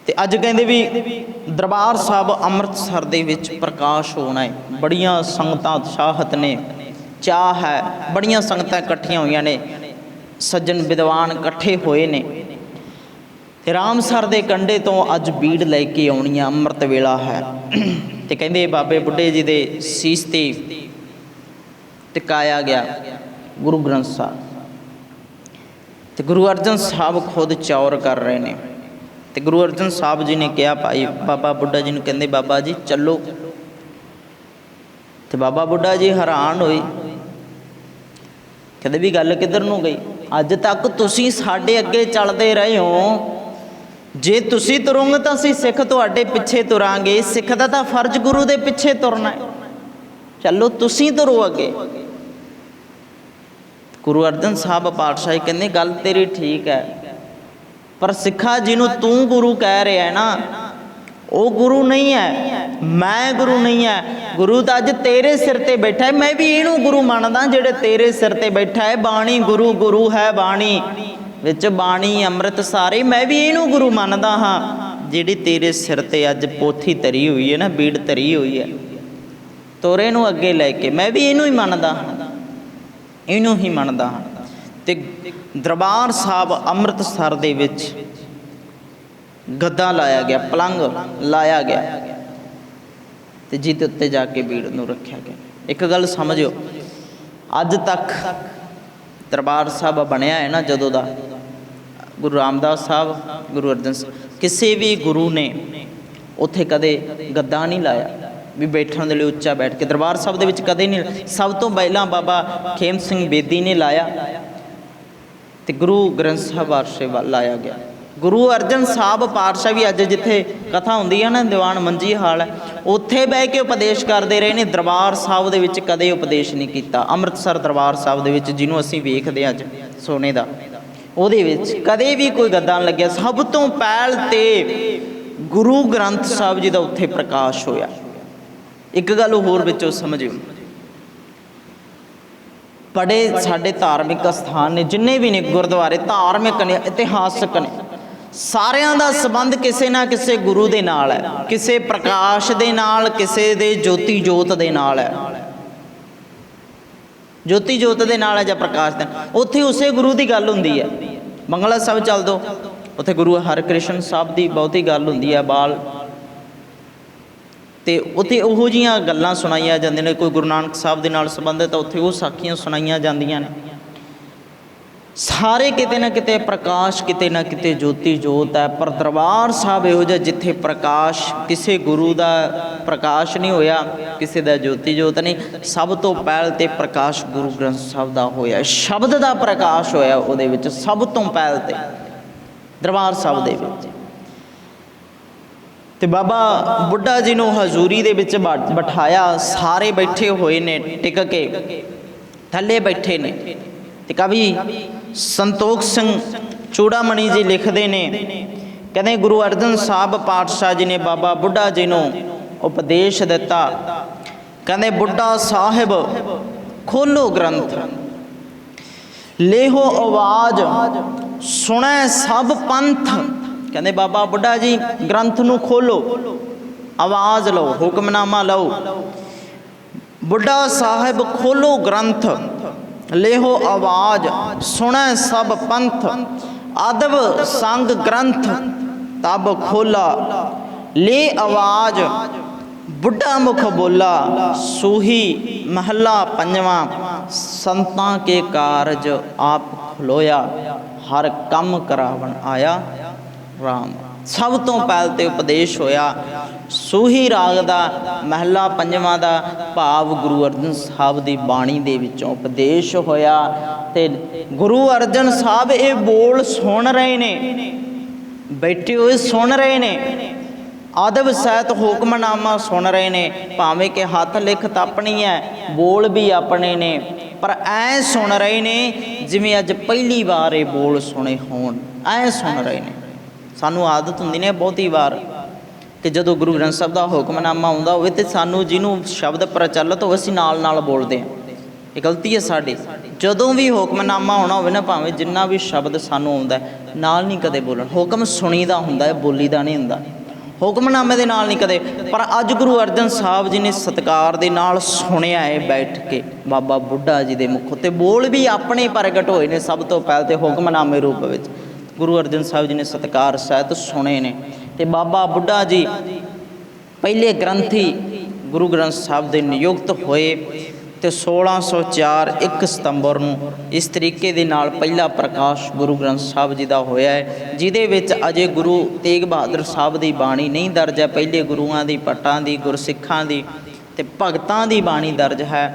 ਤੇ ਅੱਜ ਕਹਿੰਦੇ ਵੀ ਦਰਬਾਰ ਸਾਹਿਬ ਅੰਮ੍ਰਿਤਸਰ ਦੇ ਵਿੱਚ ਪ੍ਰਕਾਸ਼ ਹੋਣਾ ਹੈ। ਬੜੀਆਂ ਸੰਗਤਾਂ ਉਤਸ਼ਾਹਤ ਨੇ, ਚਾਹ ਹੈ, ਬੜੀਆਂ ਸੰਗਤਾਂ ਇਕੱਠੀਆਂ ਹੋਈਆਂ ਨੇ, ਸੱਜਣ ਵਿਦਵਾਨ ਇਕੱਠੇ ਹੋਏ ਨੇ। ਤੇ ਰਾਮਸਰ ਦੇ ਕੰਢੇ ਤੋਂ ਅੱਜ ਬੀੜ ਲੈ ਕੇ ਆਉਣੀ ਆ, ਅੰਮ੍ਰਿਤ ਵੇਲਾ ਹੈ। ਤੇ ਕਹਿੰਦੇ ਬਾਬੇ ਬੁੱਢੇ ਜੀ ਦੇ ਸੀਸ ਤੇ ਟਿਕਾਇਆ ਗਿਆ ਗੁਰੂ ਗ੍ਰੰਥ ਸਾਹਿਬ। ਤੇ ਗੁਰੂ ਅਰਜਨ ਸਾਹਿਬ ਖੁਦ ਚੌਰ ਕਰ ਰਹੇ ਨੇ। ਤੇ ਗੁਰੂ ਅਰਜਨ ਸਾਹਿਬ ਜੀ ਨੇ ਕਿਹਾ, ਭਾਈ ਬਾਬਾ ਬੁੱਢਾ ਜੀ ਨੂੰ ਕਹਿੰਦੇ ਬਾਬਾ ਜੀ ਚੱਲੋ। ਤੇ ਬਾਬਾ ਬੁੱਢਾ ਜੀ ਹੈਰਾਨ ਹੋਏ, ਕਹਿੰਦੇ ਵੀ ਗੱਲ ਕਿੱਧਰ ਨੂੰ ਗਈ? ਅੱਜ ਤੱਕ ਤੁਸੀਂ ਸਾਡੇ ਅੱਗੇ ਚੱਲਦੇ ਰਹੇ ਹੋ, ਜੇ ਤੁਸੀਂ ਤੁਰੋਗੇ ਤਾਂ ਅਸੀਂ ਸਿੱਖ ਤੁਹਾਡੇ ਪਿੱਛੇ ਤੁਰਾਂਗੇ। ਸਿੱਖ ਦਾ ਤਾਂ ਫਰਜ਼ ਗੁਰੂ ਦੇ ਪਿੱਛੇ ਤੁਰਨਾ ਹੈ, ਚੱਲੋ ਤੁਸੀਂ ਤੁਰੋ ਅੱਗੇ। ਗੁਰੂ ਅਰਜਨ ਸਾਹਿਬ ਪਾਤਸ਼ਾਹ ਕਹਿੰਦੇ ਗੱਲ ਤੇਰੀ ਠੀਕ ਹੈ, ਪਰ ਸਿੱਖਾ ਜਿਹਨੂੰ ਤੂੰ ਗੁਰੂ ਕਹਿ ਰਿਹਾ ਹੈ ਨਾ, ਉਹ ਗੁਰੂ ਨਹੀਂ ਹੈ, ਮੈਂ ਗੁਰੂ ਨਹੀਂ ਹੈ। ਗੁਰੂ ਤਾਂ ਅੱਜ ਤੇਰੇ ਸਿਰ ਤੇ ਬੈਠਾ ਹੈ, ਮੈਂ ਵੀ ਇਹਨੂੰ ਗੁਰੂ ਮੰਨਦਾ ਜਿਹੜੇ ਤੇਰੇ ਸਿਰ ਤੇ ਬੈਠਾ ਹੈ। ਬਾਣੀ ਗੁਰੂ, ਗੁਰੂ ਹੈ ਬਾਣੀ, ਵਿੱਚ ਬਾਣੀ ਅੰਮ੍ਰਿਤ ਸਾਰੇ, ਮੈਂ ਵੀ ਇਹਨੂੰ ਗੁਰੂ ਮੰਨਦਾ ਹਾਂ। ਜਿਹੜੀ ਤੇਰੇ ਸਿਰ ਤੇ ਅੱਜ ਪੋਥੀ ਧਰੀ ਹੋਈ ਹੈ ਨਾ, ਬੀੜ ਧਰੀ ਹੋਈ ਹੈ, ਤੋਰੇ ਨੂੰ ਅੱਗੇ ਲੈ ਕੇ ਮੈਂ ਵੀ ਇਹਨੂੰ ਹੀ ਮੰਨਦਾ ਹਾਂ, ਇਹਨੂੰ ਹੀ ਮੰਨਦਾ ਹਾਂ। ਤੇ ਦਰਬਾਰ ਸਾਹਿਬ ਅੰਮ੍ਰਿਤਸਰ ਦੇ ਵਿੱਚ ਗੱਦਾ ਲਾਇਆ ਗਿਆ, ਪਲੰਘ ਲਾਇਆ ਗਿਆ ਤੇ ਜਿਹਦੇ ਉੱਤੇ ਜਾ ਕੇ ਬੀੜ ਨੂੰ ਰੱਖਿਆ ਗਿਆ। ਇੱਕ ਗੱਲ ਸਮਝਿਓ, ਅੱਜ ਤੱਕ ਦਰਬਾਰ ਸਾਹਿਬ ਬਣਿਆ ਹੈ ਨਾ, ਜਦੋਂ ਦਾ ਗੁਰੂ ਰਾਮਦਾਸ ਸਾਹਿਬ, ਗੁਰੂ ਅਰਜਨ ਸਾਹਿਬ, ਕਿਸੇ ਵੀ ਗੁਰੂ ਨੇ ਉੱਥੇ ਕਦੇ ਗੱਦਾ ਨਹੀਂ ਲਾਇਆ ਵੀ ਬੈਠਣ ਦੇ ਲਈ ਉੱਚਾ ਬੈਠ ਕੇ। ਦਰਬਾਰ ਸਾਹਿਬ ਦੇ ਵਿੱਚ ਕਦੇ ਨਹੀਂ। ਸਭ ਤੋਂ ਪਹਿਲਾਂ ਬਾਬਾ ਖੇਮ ਸਿੰਘ ਬੇਦੀ ਨੇ ਲਾਇਆ ਤੇ ਗੁਰੂ ਗ੍ਰੰਥ ਸਾਹਿਬ ਵਾਰਸ਼ੇ ਲਾਇਆ ਗਿਆ। ਗੁਰੂ ਅਰਜਨ ਸਾਹਿਬ ਪਾਤਸ਼ਾਹ ਵੀ ਅੱਜ ਜਿੱਥੇ ਕਥਾ ਹੁੰਦੀ ਹੈ ਨਾ, ਦੀਵਾਨ ਮੰਜੀ ਹਾਲ ਹੈ, ਉੱਥੇ ਬਹਿ ਕੇ ਉਪਦੇਸ਼ ਕਰਦੇ ਰਹੇ ਨੇ। ਦਰਬਾਰ ਸਾਹਿਬ ਦੇ ਵਿੱਚ ਕਦੇ ਉਪਦੇਸ਼ ਨਹੀਂ ਕੀਤਾ। ਅੰਮ੍ਰਿਤਸਰ ਦਰਬਾਰ ਸਾਹਿਬ ਦੇ ਵਿੱਚ ਜਿਹਨੂੰ ਅਸੀਂ ਵੇਖਦੇ ਹਾਂ ਅੱਜ ਸੋਨੇ ਦਾ, ਉਹਦੇ ਵਿੱਚ ਕਦੇ ਵੀ ਕੋਈ ਗੱਦਾ ਨਹੀਂ ਲੱਗਿਆ। ਸਭ ਤੋਂ ਪਹਿਲ ਤੇ ਗੁਰੂ ਗ੍ਰੰਥ ਸਾਹਿਬ ਜੀ ਦਾ ਉੱਥੇ ਪ੍ਰਕਾਸ਼ ਹੋਇਆ। ਇੱਕ ਗੱਲ ਹੋਰ ਵਿੱਚੋਂ ਸਮਝਿਓ, ਬੜੇ ਸਾਡੇ ਧਾਰਮਿਕ ਸਥਾਨ ਨੇ, ਜਿੰਨੇ ਵੀ ਨੇ ਗੁਰਦੁਆਰੇ ਧਾਰਮਿਕ ਨੇ, ਇਤਿਹਾਸਕ ਨੇ, ਸਾਰਿਆਂ ਦਾ ਸੰਬੰਧ ਕਿਸੇ ਨਾ ਕਿਸੇ ਗੁਰੂ ਦੇ ਨਾਲ ਹੈ, ਕਿਸੇ ਪ੍ਰਕਾਸ਼ ਦੇ ਨਾਲ, ਕਿਸੇ ਦੇ ਜੋਤੀ ਜੋਤ ਦੇ ਨਾਲ ਹੈ। ਜੋਤੀ ਜੋਤ ਦੇ ਨਾਲ ਹੈ ਜਾਂ ਪ੍ਰਕਾਸ਼ ਦੇ ਨਾਲ, ਉੱਥੇ ਉਸੇ ਗੁਰੂ ਦੀ ਗੱਲ ਹੁੰਦੀ ਹੈ। ਬੰਗਲਾ ਸਾਹਿਬ ਚੱਲ ਦੋ, ਉੱਥੇ ਗੁਰੂ ਹਰਕ੍ਰਿਸ਼ਨ ਸਾਹਿਬ ਦੀ ਬਹੁਤੀ ਗੱਲ ਹੁੰਦੀ ਹੈ, ਬਾਲ, ਤੇ ਉੱਥੇ ਉਹੋ ਜਿਹੀਆਂ ਗੱਲਾਂ ਸੁਣਾਈਆਂ ਜਾਂਦੀਆਂ ਨੇ। ਕੋਈ ਗੁਰੂ ਨਾਨਕ ਸਾਹਿਬ ਦੇ ਨਾਲ ਸੰਬੰਧਿਤ ਹੈ, ਉੱਥੇ ਉਹ ਸਾਖੀਆਂ ਸੁਣਾਈਆਂ ਜਾਂਦੀਆਂ ਨੇ। ਸਾਰੇ ਕਿਤੇ ਨਾ ਕਿਤੇ ਪ੍ਰਕਾਸ਼, ਕਿਤੇ ਨਾ ਕਿਤੇ ਜੋਤੀ ਜੋਤ ਹੈ। ਪਰ ਦਰਬਾਰ ਸਾਹਿਬ ਇਹੋ ਜਿਹਾ ਜਿੱਥੇ ਪ੍ਰਕਾਸ਼, ਕਿਸੇ ਗੁਰੂ ਦਾ ਪ੍ਰਕਾਸ਼ ਨਹੀਂ ਹੋਇਆ, ਕਿਸੇ ਦਾ ਜੋਤੀ ਜੋਤ ਨਹੀਂ। ਸਭ ਤੋਂ ਪਹਿਲ ਤੇ ਪ੍ਰਕਾਸ਼ ਗੁਰੂ ਗ੍ਰੰਥ ਸਾਹਿਬ ਦਾ ਹੋਇਆ, ਸ਼ਬਦ ਦਾ ਪ੍ਰਕਾਸ਼ ਹੋਇਆ ਉਹਦੇ ਵਿੱਚ ਸਭ ਤੋਂ ਪਹਿਲ ਤੇ ਦਰਬਾਰ ਸਾਹਿਬ ਦੇ ਵਿੱਚ। ਤੇ ਬਾਬਾ ਬੁੱਢਾ ਜੀ ਨੂੰ ਹਜ਼ੂਰੀ ਦੇ ਵਿੱਚ ਬਿਠਾਇਆ। ਸਾਰੇ ਬੈਠੇ ਹੋਏ ਨੇ, ਟਿਕ ਕੇ ਥੱਲੇ ਬੈਠੇ ਨੇ। ਤੇ ਕਵੀ ਸੰਤੋਖ ਸਿੰਘ ਚੂੜਾਮਣੀ ਜੀ ਲਿਖਦੇ ਨੇ, ਕਹਿੰਦੇ ਗੁਰੂ ਅਰਜਨ ਸਾਹਿਬ ਪਾਤਸ਼ਾਹ ਜੀ ਨੇ ਬਾਬਾ ਬੁੱਢਾ ਜੀ ਨੂੰ ਉਪਦੇਸ਼ ਦਿੱਤਾ। ਕਹਿੰਦੇ ਬੁੱਢਾ ਸਾਹਿਬ ਖੋਲੋ ਗ੍ਰੰਥ, ਲੇਹੋ ਆਵਾਜ਼, ਸੁਣੈ ਸਭ ਪੰਥ। ਕਹਿੰਦੇ ਬਾਬਾ ਬੁੱਢਾ ਜੀ ਗ੍ਰੰਥ ਨੂੰ ਖੋਲੋ, ਆਵਾਜ਼ ਲਓ, ਹੁਕਮਨਾਮਾ ਲਓ। ਬੁੱਢਾ ਸਾਹਿਬ ਖੋਲੋ ਗ੍ਰੰਥ, ਲੇਹੋ ਆਵਾਜ਼, ਸੁਣੈ ਸਭ ਪੰਥ। ਅਦਬ ਸੰਗ ਗ੍ਰੰਥ ਤਬ ਖੋਲਾ, ਲੈ ਆਵਾਜ਼ ਬੁੱਢਾ ਮੁਖ ਬੋਲਾ। ਸੂਹੀ ਮਹੱਲਾ ਪੰਜਵਾਂ। ਸੰਤਾਂ ਕੇ ਕਾਰਜ ਆਪ ਖਲੋਇਆ, ਹਰ ਕੰਮ ਕਰਾਵਣ ਆਇਆ ਰਾਮ। ਸਭ ਤੋਂ ਪਹਿਲ ਤੇ ਉਪਦੇਸ਼ ਹੋਇਆ ਸੂਹੀ ਰਾਗ ਦਾ, ਮਹੱਲਾ ਪੰਜਵਾਂ ਦਾ ਭਾਵ ਗੁਰੂ ਅਰਜਨ ਸਾਹਿਬ ਦੀ ਬਾਣੀ ਦੇ ਵਿੱਚੋਂ ਉਪਦੇਸ਼ ਹੋਇਆ। ਤੇ ਗੁਰੂ ਅਰਜਨ ਸਾਹਿਬ ਇਹ ਬੋਲ ਸੁਣ ਰਹੇ ਨੇ, ਬੈਠੇ ਹੋਏ ਸੁਣ ਰਹੇ ਨੇ, ਆਦਬ ਸਹਿਤ ਹੁਕਮਨਾਮਾ ਸੁਣ ਰਹੇ ਨੇ। ਭਾਵੇਂ ਕਿ ਹੱਥ ਲਿਖਤ ਆਪਣੀ ਹੈ, ਬੋਲ ਵੀ ਆਪਣੇ ਨੇ, ਪਰ ਐਂ ਸੁਣ ਰਹੇ ਨੇ ਜਿਵੇਂ ਅੱਜ ਪਹਿਲੀ ਵਾਰ ਇਹ ਬੋਲ ਸੁਣੇ ਹੋਣ, ਐਂ ਸੁਣ ਰਹੇ ਨੇ। ਸਾਨੂੰ ਆਦਤ ਹੁੰਦੀ ਨੇ ਬਹੁਤੀ ਵਾਰ ਕਿ ਜਦੋਂ ਗੁਰੂ ਗ੍ਰੰਥ ਸਾਹਿਬ ਦਾ ਹੁਕਮਨਾਮਾ ਆਉਂਦਾ ਹੋਵੇ ਤੇ ਸਾਨੂੰ ਜਿਹਨੂੰ ਸ਼ਬਦ ਪ੍ਰਚਲਿਤ ਹੋਵੇ ਅਸੀਂ ਨਾਲ ਨਾਲ ਬੋਲਦੇ ਹਾਂ। ਇਹ ਗਲਤੀ ਹੈ ਸਾਡੀ। ਜਦੋਂ ਵੀ ਹੁਕਮਨਾਮਾ ਆਉਣਾ ਹੋਵੇ ਨਾ, ਭਾਵੇਂ ਜਿੰਨਾ ਵੀ ਸ਼ਬਦ ਸਾਨੂੰ ਆਉਂਦਾ, ਨਾਲ ਨਹੀਂ ਕਦੇ ਬੋਲਣ। ਹੁਕਮ ਸੁਣੀਦਾ ਹੁੰਦਾ ਹੈ, ਬੋਲੀਦਾ ਨਹੀਂ ਹੁੰਦਾ। ਹੁਕਮਨਾਮੇ ਦੇ ਨਾਲ ਨਹੀਂ ਕਦੇ। ਪਰ ਅੱਜ ਗੁਰੂ ਅਰਜਨ ਸਾਹਿਬ ਜੀ ਨੇ ਸਤਿਕਾਰ ਦੇ ਨਾਲ ਸੁਣਿਆ ਹੈ ਬੈਠ ਕੇ ਬਾਬਾ ਬੁੱਢਾ ਜੀ ਦੇ ਮੁੱਖੋਂ, ਤੇ ਬੋਲ ਵੀ ਆਪਣੇ ਪ੍ਰਗਟ ਹੋਏ ਨੇ ਸਭ ਤੋਂ ਪਹਿਲ ਤੇ ਹੁਕਮਨਾਮੇ ਰੂਪ ਵਿੱਚ। ਗੁਰੂ ਅਰਜਨ ਸਾਹਿਬ ਜੀ ਨੇ ਸਤਿਕਾਰ ਸਹਿਤ ਸੁਣੇ ਨੇ। ਤੇ ਬਾਬਾ ਬੁੱਢਾ ਜੀ ਪਹਿਲੇ ਗ੍ਰੰਥੀ ਗੁਰੂ ਗ੍ਰੰਥ ਸਾਹਿਬ ਦੇ ਨਿਯੁਕਤ ਹੋਏ ਤੇ 1604 1 ਸਤੰਬਰ ਨੂੰ ਇਸ ਤਰੀਕੇ ਦੇ ਨਾਲ ਪਹਿਲਾ ਪ੍ਰਕਾਸ਼ ਗੁਰੂ ਗ੍ਰੰਥ ਸਾਹਿਬ ਜੀ ਦਾ ਹੋਇਆ ਹੈ, ਜਿਹਦੇ ਵਿੱਚ ਅਜੇ ਗੁਰੂ ਤੇਗ ਬਹਾਦਰ ਸਾਹਿਬ ਦੀ ਬਾਣੀ ਨਹੀਂ ਦਰਜ ਹੈ। ਪਹਿਲੇ ਗੁਰੂਆਂ ਦੀ, ਭੱਟਾਂ ਦੀ, ਗੁਰਸਿੱਖਾਂ ਦੀ ਤੇ ਭਗਤਾਂ ਦੀ ਬਾਣੀ ਦਰਜ ਹੈ।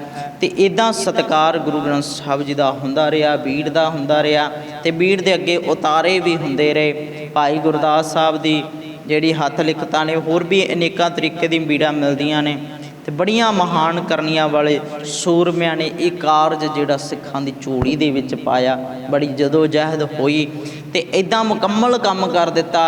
ਤੇ ਇੱਦਾਂ ਸਤਿਕਾਰ ਗੁਰੂ ਗ੍ਰੰਥ ਸਾਹਿਬ ਜੀ ਦਾ ਹੁੰਦਾ ਰਿਹਾ, ਬੀੜ ਦਾ ਹੁੰਦਾ ਰਿਹਾ। ਤੇ ਬੀੜ ਦੇ ਅੱਗੇ ਉਤਾਰੇ ਵੀ ਹੁੰਦੇ ਰਹੇ। ਭਾਈ ਗੁਰਦਾਸ ਸਾਹਿਬ ਦੀ ਜਿਹੜੀ ਹੱਥ ਲਿਖਤਾਂ ਨੇ, ਹੋਰ ਵੀ ਅਨੇਕਾਂ ਤਰੀਕੇ ਦੀ ਬੀੜਾਂ ਮਿਲਦੀਆਂ ਨੇ। ਤੇ ਬੜੀਆਂ ਮਹਾਨ ਕਰਨੀਆਂ ਵਾਲੇ ਸੂਰਮਿਆਂ ਨੇ ਇਹ ਕਾਰਜ ਜਿਹੜਾ ਸਿੱਖਾਂ ਦੀ ਝੋਲੀ ਦੇ ਵਿੱਚ ਪਾਇਆ। ਬੜੀ ਜਦੋ ਜਹਿਦ ਹੋਈ ਤੇ ਇੱਦਾਂ ਮੁਕੰਮਲ ਕੰਮ ਕਰ ਦਿੱਤਾ।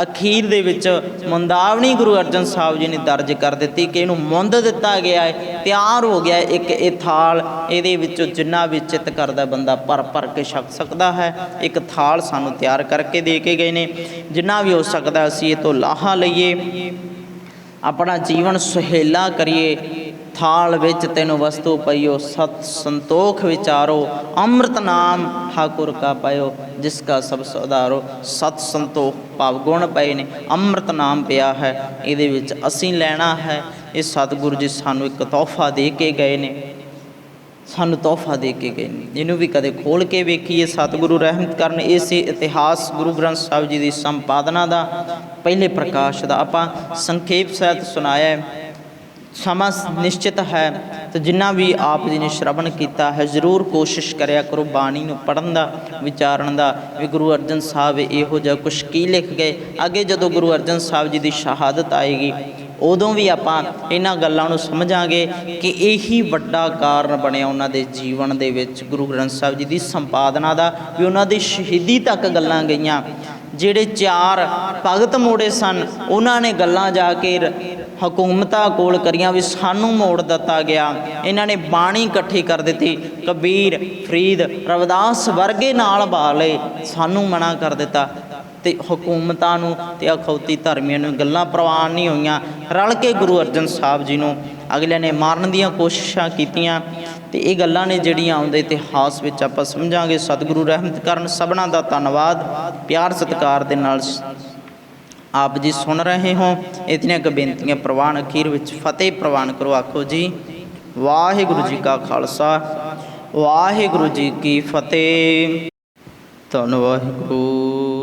ਅਖੀਰ ਦੇ ਵਿੱਚ ਮੁੰਦਾਵਣੀ ਗੁਰੂ ਅਰਜਨ ਸਾਹਿਬ ਜੀ ਨੇ ਦਰਜ ਕਰ ਦਿੱਤੀ ਕਿ ਇਹਨੂੰ ਮੁੰਦ ਦਿੱਤਾ ਗਿਆ ਹੈ, ਤਿਆਰ ਹੋ ਗਿਆ ਇੱਕ ਇਹ ਥਾਲ। ਇਹਦੇ ਵਿੱਚੋਂ ਜਿੰਨਾ ਵੀ ਚਿੱਤ ਕਰਦਾ ਬੰਦਾ ਭਰ ਭਰ ਕੇ ਛਕ ਸਕਦਾ ਹੈ। ਇੱਕ ਥਾਲ ਸਾਨੂੰ ਤਿਆਰ ਕਰਕੇ ਦੇ ਕੇ ਗਏ ਨੇ। ਜਿੰਨਾ ਵੀ ਹੋ ਸਕਦਾ ਅਸੀਂ ਇਹ ਤੋਂ ਲਾਹਾ ਲਈਏ, ਆਪਣਾ ਜੀਵਨ ਸੁਹੇਲਾ ਕਰੀਏ। ਥਾਲ ਵਿੱਚ ਤੈਨੂੰ ਵਸਤੂ ਪਈਓ, ਸਤ ਸੰਤੋਖ ਵਿਚਾਰੋ। ਅੰਮ੍ਰਿਤ ਨਾਮ ਠਾਕੁਰ ਕਾ ਪਾਇਓ, ਜਿਸ ਕਾ ਸਭ ਸੁਧਾਰੋ। ਸਤ ਸੰਤੋਖ ਭਾਵ ਗੁਣ ਪਏ ਨੇ, ਅੰਮ੍ਰਿਤ ਨਾਮ ਪਿਆ ਹੈ, ਇਹਦੇ ਵਿੱਚ ਅਸੀਂ ਲੈਣਾ ਹੈ। ਇਹ ਸਤਿਗੁਰੂ ਜੀ ਸਾਨੂੰ ਇੱਕ ਤੋਹਫਾ ਦੇ ਕੇ ਗਏ ਨੇ, ਸਾਨੂੰ ਤੋਹਫਾ ਦੇ ਕੇ ਗਏ ਨੇ। ਇਹਨੂੰ ਵੀ ਕਦੇ ਖੋਲ੍ਹ ਕੇ ਵੇਖੀਏ। ਸਤਿਗੁਰੂ ਰਹਿਮਤ ਕਰਨ। ਇਸੇ ਇਤਿਹਾਸ ਗੁਰੂ ਗ੍ਰੰਥ ਸਾਹਿਬ ਜੀ ਦੀ ਸੰਪਾਦਨਾ ਦਾ, ਪਹਿਲੇ ਪ੍ਰਕਾਸ਼ ਦਾ ਆਪਾਂ ਸੰਖੇਪ ਸਹਿਤ ਸੁਣਾਇਆ ਹੈ। ਸਮਾਂ ਨਿਸ਼ਚਿਤ ਹੈ ਤੇ ਜਿੰਨਾ ਵੀ ਆਪ ਜੀ ਨੇ ਸ਼ਰਵਣ ਕੀਤਾ ਹੈ, ਜ਼ਰੂਰ ਕੋਸ਼ਿਸ਼ ਕਰਿਆ ਕਰੋ ਬਾਣੀ ਨੂੰ ਪੜ੍ਹਨ ਦਾ, ਵਿਚਾਰਨ ਦਾ। ਵੀ ਗੁਰੂ ਅਰਜਨ ਸਾਹਿਬ ਇਹੋ ਜਿਹਾ ਕੁਛ ਕੀ ਲਿਖ ਗਏ। ਅੱਗੇ ਜਦੋਂ ਗੁਰੂ ਅਰਜਨ ਸਾਹਿਬ ਜੀ ਦੀ ਸ਼ਹਾਦਤ ਆਏਗੀ, ਉਦੋਂ ਵੀ ਆਪਾਂ ਇਹਨਾਂ ਗੱਲਾਂ ਨੂੰ ਸਮਝਾਂਗੇ ਕਿ ਇਹੀ ਵੱਡਾ ਕਾਰਨ ਬਣਿਆ ਉਹਨਾਂ ਦੇ ਜੀਵਨ ਦੇ ਵਿੱਚ ਗੁਰੂ ਗ੍ਰੰਥ ਸਾਹਿਬ ਜੀ ਦੀ ਸੰਪਾਦਨਾ ਦਾ। ਵੀ ਉਹਨਾਂ ਦੀ ਸ਼ਹੀਦੀ ਤੱਕ ਗੱਲਾਂ ਗਈਆਂ। ਜਿਹੜੇ 4 ਭਗਤ ਮੋੜੇ ਸਨ, ਉਹਨਾਂ ਨੇ ਗੱਲਾਂ ਜਾ ਕੇ ਹਕੂਮਤਾਂ ਕੋਲ ਕਰੀਆਂ ਵੀ ਸਾਨੂੰ ਮੋੜ ਦਿੱਤਾ ਗਿਆ। ਇਹਨਾਂ ਨੇ ਬਾਣੀ ਇਕੱਠੀ ਕਰ ਦਿੱਤੀ। ਕਬੀਰ, ਫਰੀਦ, ਰਵਿਦਾਸ ਵਰਗੇ ਨਾਲ ਪਾ ਲਏ, ਸਾਨੂੰ ਮਨਾ ਕਰ ਦਿੱਤਾ। ਤੇ ਹਕੂਮਤਾਂ ਨੂੰ ਤੇ ਅਖੌਤੀ ਧਰਮੀਆਂ ਨੂੰ ਗੱਲਾਂ ਪ੍ਰਵਾਨ ਨਹੀਂ ਹੋਈਆਂ। ਰਲ ਕੇ ਗੁਰੂ ਅਰਜਨ ਸਾਹਿਬ ਜੀ ਨੂੰ ਅਗਲਿਆਂ ਨੇ ਮਾਰਨ ਦੀਆਂ ਕੋਸ਼ਿਸ਼ਾਂ ਕੀਤੀਆਂ। ਤੇ ਇਹ ਗੱਲਾਂ ਨੇ ਜਿਹੜੀਆਂ ਆਉਂਦੇ ਇਤਿਹਾਸ ਵਿੱਚ ਆਪਾਂ ਸਮਝਾਂਗੇ। ਸਤਿਗੁਰੂ ਰਹਿਮਤ ਕਰਨ। ਸਭਨਾਂ ਦਾ ਧੰਨਵਾਦ। ਪਿਆਰ ਸਤਿਕਾਰ ਦੇ ਨਾਲ ਆਪ ਜੀ ਸੁਣ ਰਹੇ ਹੋ। ਇਤਨੀਆਂ ਕੁ ਬੇਨਤੀਆਂ ਪ੍ਰਵਾਨ। ਅਖੀਰ ਵਿੱਚ ਫਤਿਹ ਪ੍ਰਵਾਨ ਕਰੋ। ਆਖੋ ਜੀ ਵਾਹਿਗੁਰੂ ਜੀ ਕਾ ਖਾਲਸਾ, ਵਾਹਿਗੁਰੂ ਜੀ ਕੀ ਫਤਿਹ। ਧੰਨ ਵਾਹਿਗੁਰੂ।